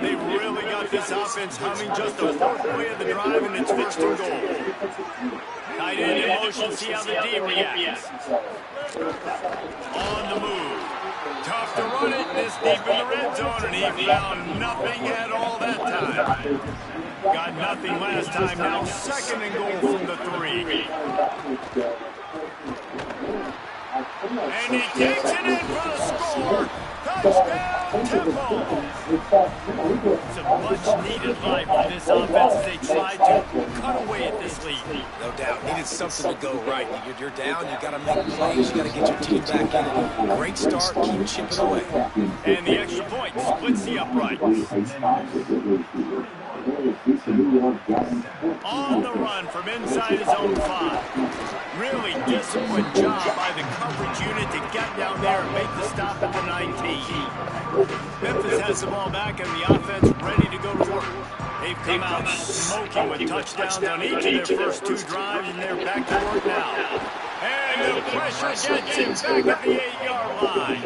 They've really got this offense humming. Just the 4th play of the drive, and it's 1st and goal. Tight end in motion, see how the D reacts. On the move. Tough to run it this deep in the red zone, and he found nothing at all that time. Got nothing last time, now 2nd and goal from the 3. And he takes it in for the score. Touchdown, Temple. It's a much-needed life for this offense as they try to cut away at this lead. No doubt. Needed something to go right. You're down. You got to make plays. You got to get your team back in it. Great start. Keep chipping away. And the extra point splits the uprights. On the run from inside his own 5. Really disciplined job by the coverage unit to get down there and make the stop at the 19. Memphis has the ball back and the offense ready to go to work. They've come out smoking with touchdowns on each of their first 2 drives, and they're back to work now. And the pressure gets him back at the 8-yard line.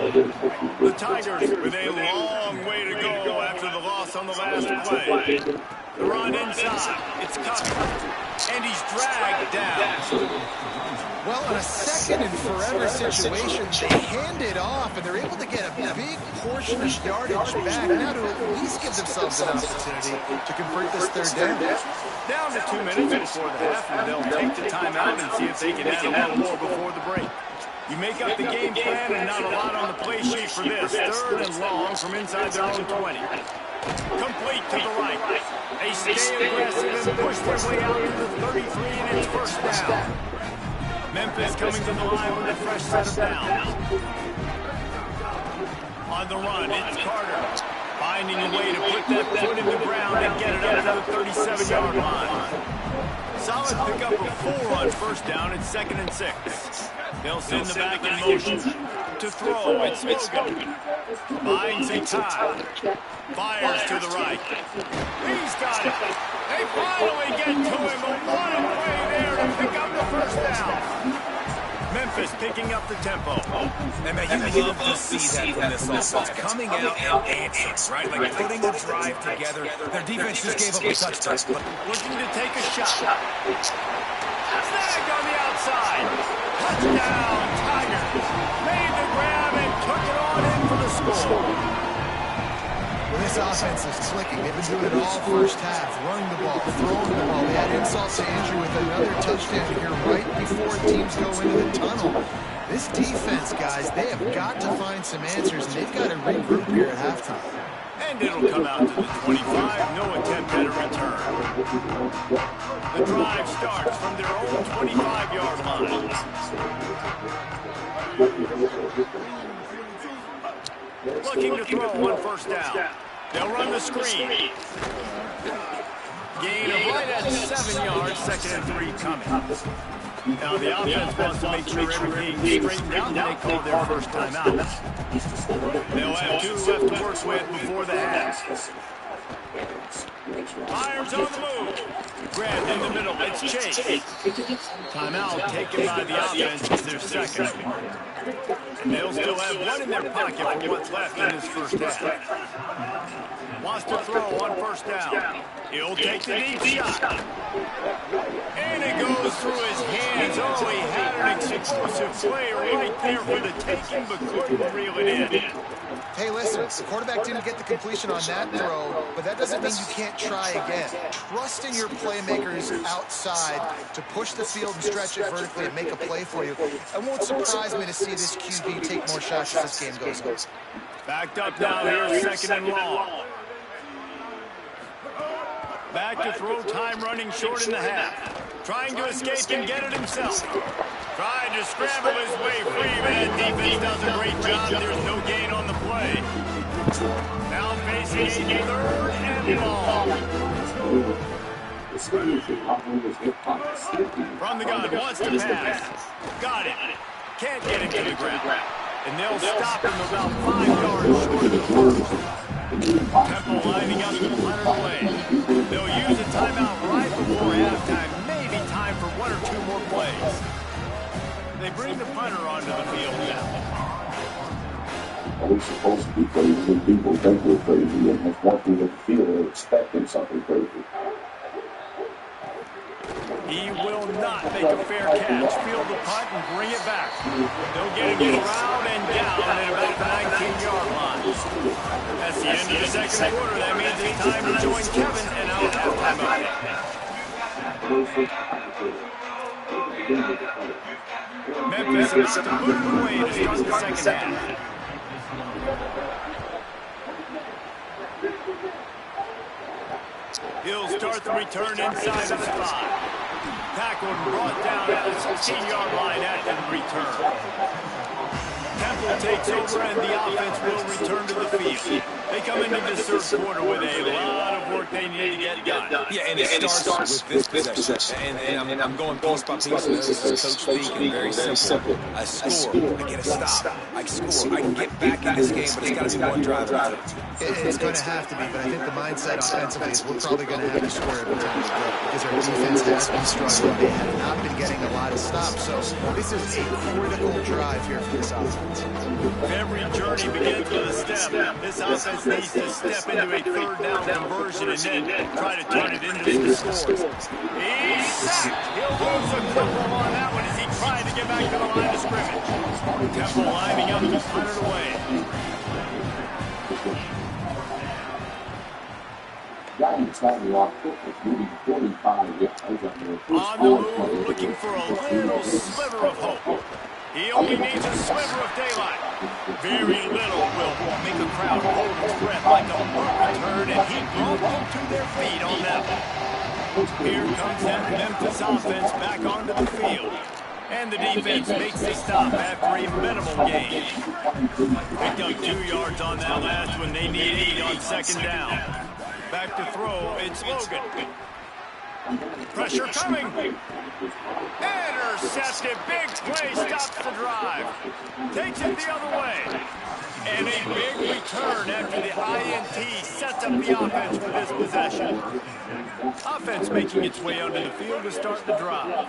The Tigers with a long way to go after the loss on the last play. The run inside. It's covered. And he's dragged down. Well, in a 2nd and forever situation, they hand it off, and they're able to get a big portion of yardage back now to at least give themselves an opportunity to convert this 3rd down. Down to 2 minutes before the half, and they'll take the timeout and see if they can add a little more before the break. You make up the game plan and not a lot on the play sheet for this. 3rd and long from inside their own 20. Complete to the right. They stay aggressive and push their way out to the 33, and it's 1st down. Memphis coming to the line with a fresh set of downs. On the run, it's Carter. Finding a way to put that foot in the ground and get it up to the 37-yard line. Solid pickup of 4 on 1st down. It's 2nd and 6. They'll send the back in motion. To throw, it's Logan. Finds Ncaa. Fires to the right. He's got it. They finally get to him. A one play there to pick up the 1st down. Memphis picking up the tempo. And man, you love to see that from this offense. Coming out and answering, right? Like putting a drive together. Their defense just gave up a touchdown. Looking to take a shot. Snagged on the outside. Touchdown, Tigers. Made the grab and took it on in for the score. Well, this offense is clicking. They've been doing it all 1st half, running the ball, throwing the ball. They had insult to injury with another touchdown here right before teams go into the tunnel. This defense, guys, they have got to find some answers, and they've got to regroup here at halftime. And it'll come out to the 25. No attempt at a return. The drive starts from their own 25-yard line. Looking to throw on 1st down. They'll run the screen. Gain of right at 7 yards, 2nd and 3 coming. Now the offense wants to make sure everything's straightened out, and they call their 1st time out. They'll have 2 left to work with before the half. Fires on the move. Grabbed in the middle. It's Chase. Timeout taken by the offense. It's their 2nd. And they'll still have 1 in their pocket for what's left in this 1st half. Wants to throw on 1st down. He'll take the deep shot. And it goes through his hands. Oh, he had an explosive play right there for the taking, but couldn't reel it in. Hey, listen, the quarterback didn't get the completion on that throw, but that doesn't mean you can't try again. Trust in your playmakers outside to push the field and stretch it vertically and make a play for you. It won't surprise me to see this QB can you take more shots as this game goes on. Backed up now, here's second and long. Back to throw, time running short in the half. Trying to escape and get it himself. Trying to scramble his way free, man. Defense does a great job. There's no gain on the play. Now facing a third and long. From the gun, wants to pass. Got it. Can't get him to the ground. And they'll stop him about 5 yards short of the first. Temple lining up the punter away. They'll use a timeout right before halftime. Maybe time for 1 or 2 more plays. They bring the punter onto the field now. We're supposed to be crazy, and people think we're crazy, and have walked into the field and expecting something crazy. He will not make a fair catch. Field the punt and bring it back. They'll get him around and down at about the 19-yard line. That's the end of the second quarter. That means it's time to join Kevin and our halftime update. Memphis is to put it away to start the second half. He'll start the return inside the spot. Tackled and brought down at the 16-yard line after the return. Temple takes over and the offense will return to the field. They come into this third quarter with a lot of work they need to get done. Yeah, and it starts with this possession. And I'm going piece by piece. This is Coach speaking. Very simple. I score. I get a stop. I score. I can get back in this game, but it's got to be one drive at a time. It's going to have to be, but I think the mindset offensively is we're probably going to have to score every time we go because our defense has been struggling. They have not been getting a lot of stops, so this is a critical drive here for this offense. Every journey begins with a step. This offense needs to step into a third down conversion and then try to turn it into some scores. He's sacked. He'll lose a couple on that one as he tried to get back to the line of scrimmage. Temple lining up to punt it away. On the move, looking for a little sliver of hope. He only needs a sliver of daylight. Very little will make a crowd hold its breath like a punt return, and he brought them to their feet on that one. Here comes that Memphis offense back onto the field. And the defense makes the stop after a minimal gain. Picked up 2 yards on that last one. They need 8 on second down. Back to throw, it's Logan. Pressure coming. Intercepted, big play, stops the drive. Takes it the other way. And a big return after the INT sets up the offense for this possession. Offense making its way onto the field to start the drive.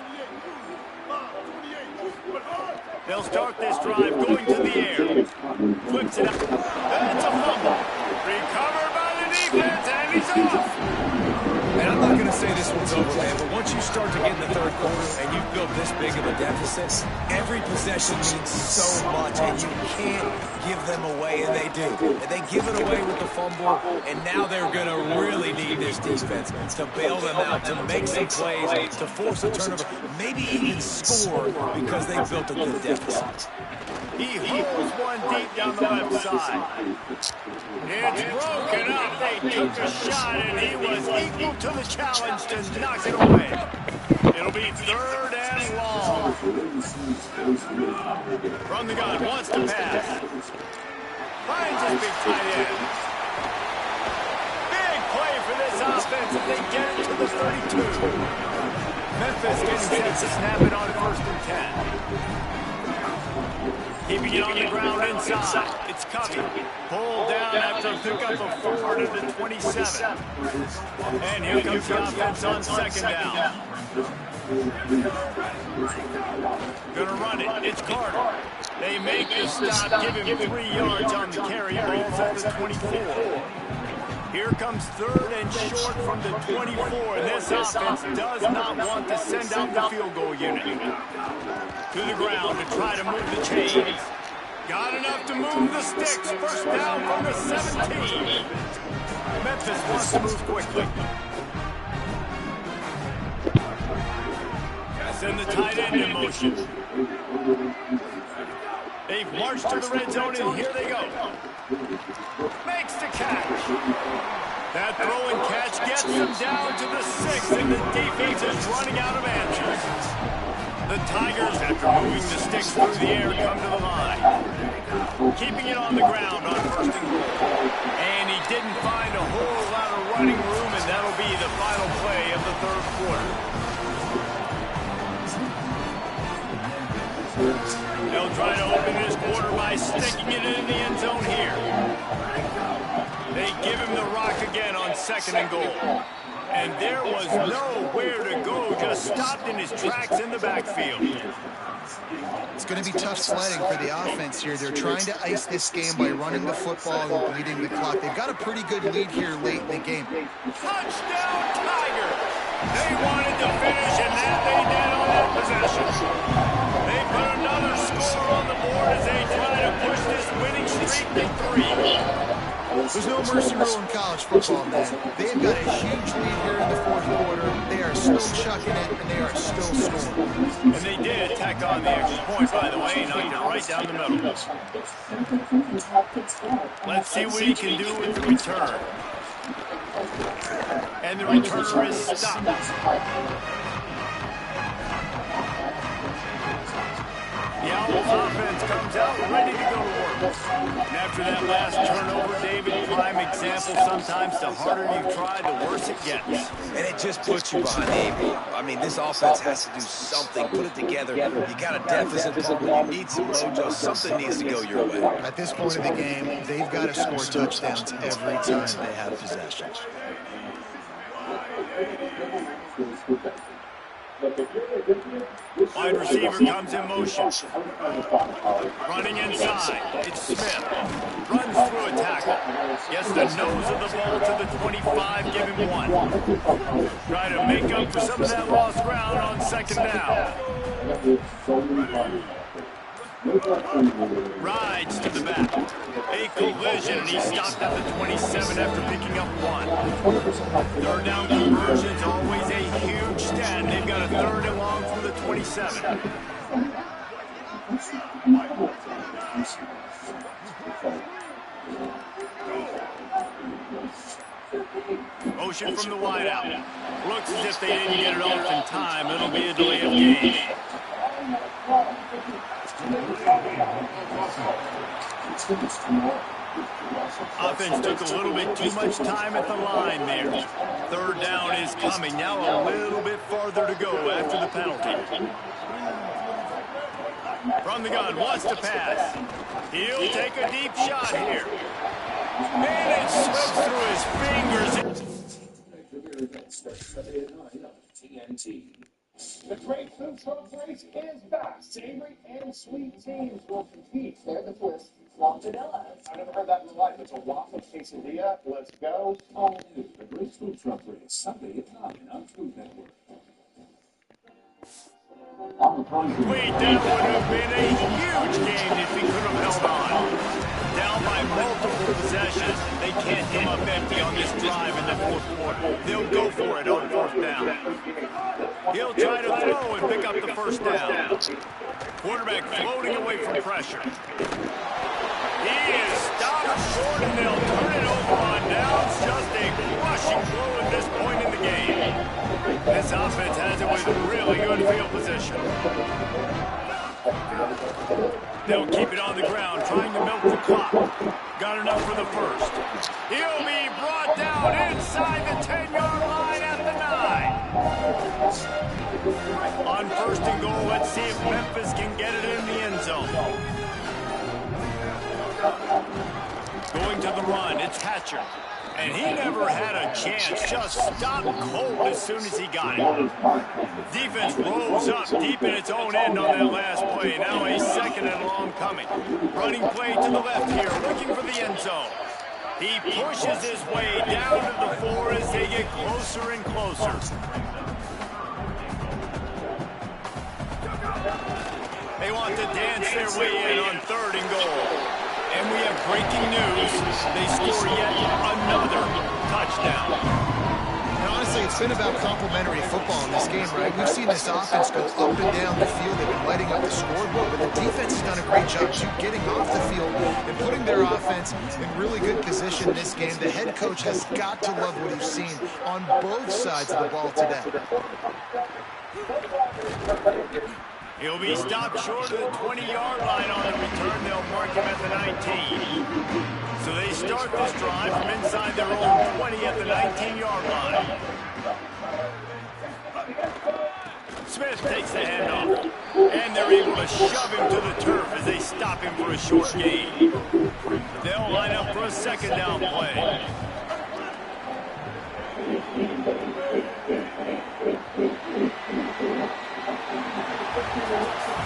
They'll start this drive going to the air. Flips it up. That's a fumble. Recovered by the defense, and he's off. And I'm not going to say this one's over, man, but once you start to get in the third quarter and you've built this big of a deficit, every possession means so much, and you can't give them away, and they do. And they give it away with the fumble, and now they're going to really need this defense to bail them out, to make some plays, to force a turnover, maybe even score because they've built a good deficit. He holds one deep down the left side. It's broken up. They took a shot, and he was equal to the challenge to knock it away. It'll be third and long. From the gun, wants to pass. Finds his big tight end. Big play for this offense as they get it to the 32. Memphis getting set to snap it on first and 10. Keeping it on the ground inside. It's Covey. Pulled down after a pickup of 4 to the 27. And here comes the offense on second down. Gonna run it. It's Carter. They make the stop, give him 3 yards on the carry. Ball's at the 24. Here comes third and short from the 24. This offense does not want to send out the field goal unit. To the ground to try to move the chains. Got enough to move the sticks. First down from the 17. Memphis wants to move quickly. Gotta send the tight end in motion. They've marched to the red zone, and here they go. Makes the catch. That throw and catch gets them down to the 6, and the defense is running out of answers. The Tigers, after moving the sticks through the air, come to the line. Keeping it on the ground on 1st and goal. And he didn't find a whole lot of running room, and that'll be the final play of the 3rd quarter. They'll try to open this quarter by sticking it in the end zone here. They give him the rock again on 2nd and goal. And there was nowhere to go, just stopped in his tracks in the backfield. It's going to be tough sledding for the offense here. They're trying to ice this game by running the football and bleeding the clock. They've got a pretty good lead here late in the game. Touchdown, Tiger! They wanted to finish, and that they did on that possession. They put another score on the board as they try to push this winning streak to 3. There's no mercy rule in college football, man. They've got a huge lead here in the 4th quarter. They are still chucking it, and they are still scoring. And they did tack on the extra point, by the way, knocked it right down the middle. Let's see what he can do with the return. And the returner is stopped. The Owls offense comes out ready to go to work. And after that last turnover, David, prime example, sometimes the harder you try, the worse it gets. And it just puts you behind the 8 ball. I mean, this offense has to do something, put it together. You got a deficit, you need some mojo, something needs to go your way. At this point of the game, they've got to score touchdowns every time they have possession. Wide receiver comes in motion. Running inside. It's Smith. Runs through a tackle. Gets the nose of the ball to the 25. Give him 1. Try to make up for some of that lost ground on 2nd down. Rides to the back. A collision, and he stopped at the 27 after picking up 1. 3rd down conversion's always a huge stat. They've got a 3rd and long from the 27. Motion from the wideout. Looks as if they didn't get it off in time. It'll be a delay of game. Offense took a little bit too much time at the line there. 3rd down is coming. Now a little bit farther to go after the penalty. From the gun, wants to pass. He'll take a deep shot here. And it slips through his fingers. The Great Food Truck Race is back. Savory and sweet teams will compete. They're the twist. Vanilla. I've never heard that in my life. It's a waffle quesadilla. Let's go. All new. The Great Food Truck Race. Sunday at 9 on Food Network. Wait, that would have been a huge game if he could have held on. Down by multiple possessions. They can't come up empty on this drive in the 4th quarter. They'll go for it on 4th down. He'll try to throw and pick up the 1st down. Quarterback floating away from pressure. He is stopped short, and they'll turn it over on downs. Just a crushing blow at this point in the game. This offense has it with really good field position. They'll keep it on the ground, trying to milk the clock. Got enough for the 1st. He'll be brought down inside the 10-yard line at the 9. On 1st and goal, let's see if Memphis can get it in the end zone. Going to the run, it's Hatcher. And he never had a chance, just stopped cold as soon as he got it. Defense rolls up deep in its own end on that last play. Now a 2nd and long coming. Running play to the left here, looking for the end zone. He pushes his way down to the 4 as they get closer and closer. They want to dance their way in on 3rd and goal. And we have breaking news. They score yet another touchdown. Now, honestly, honestly, it's been about complementary football in this game, right? We've seen this offense go up and down the field. They've been lighting up the scoreboard, but the defense has done a great job, too, getting off the field and putting their offense in really good position in this game. The head coach has got to love what he's seen on both sides of the ball today. He'll be stopped short of the 20-yard line on the return. They'll mark him at the 19. So they start this drive from inside their own 20 at the 19-yard line. Smith takes the handoff, and they're able to shove him to the turf as they stop him for a short gain. They'll line up for a second down play.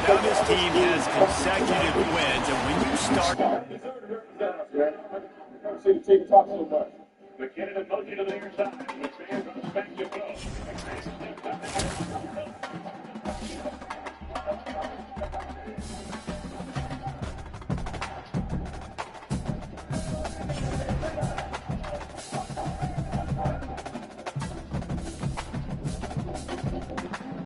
Now this team has consecutive wins, and when you start... McKinnon and motion to the near side.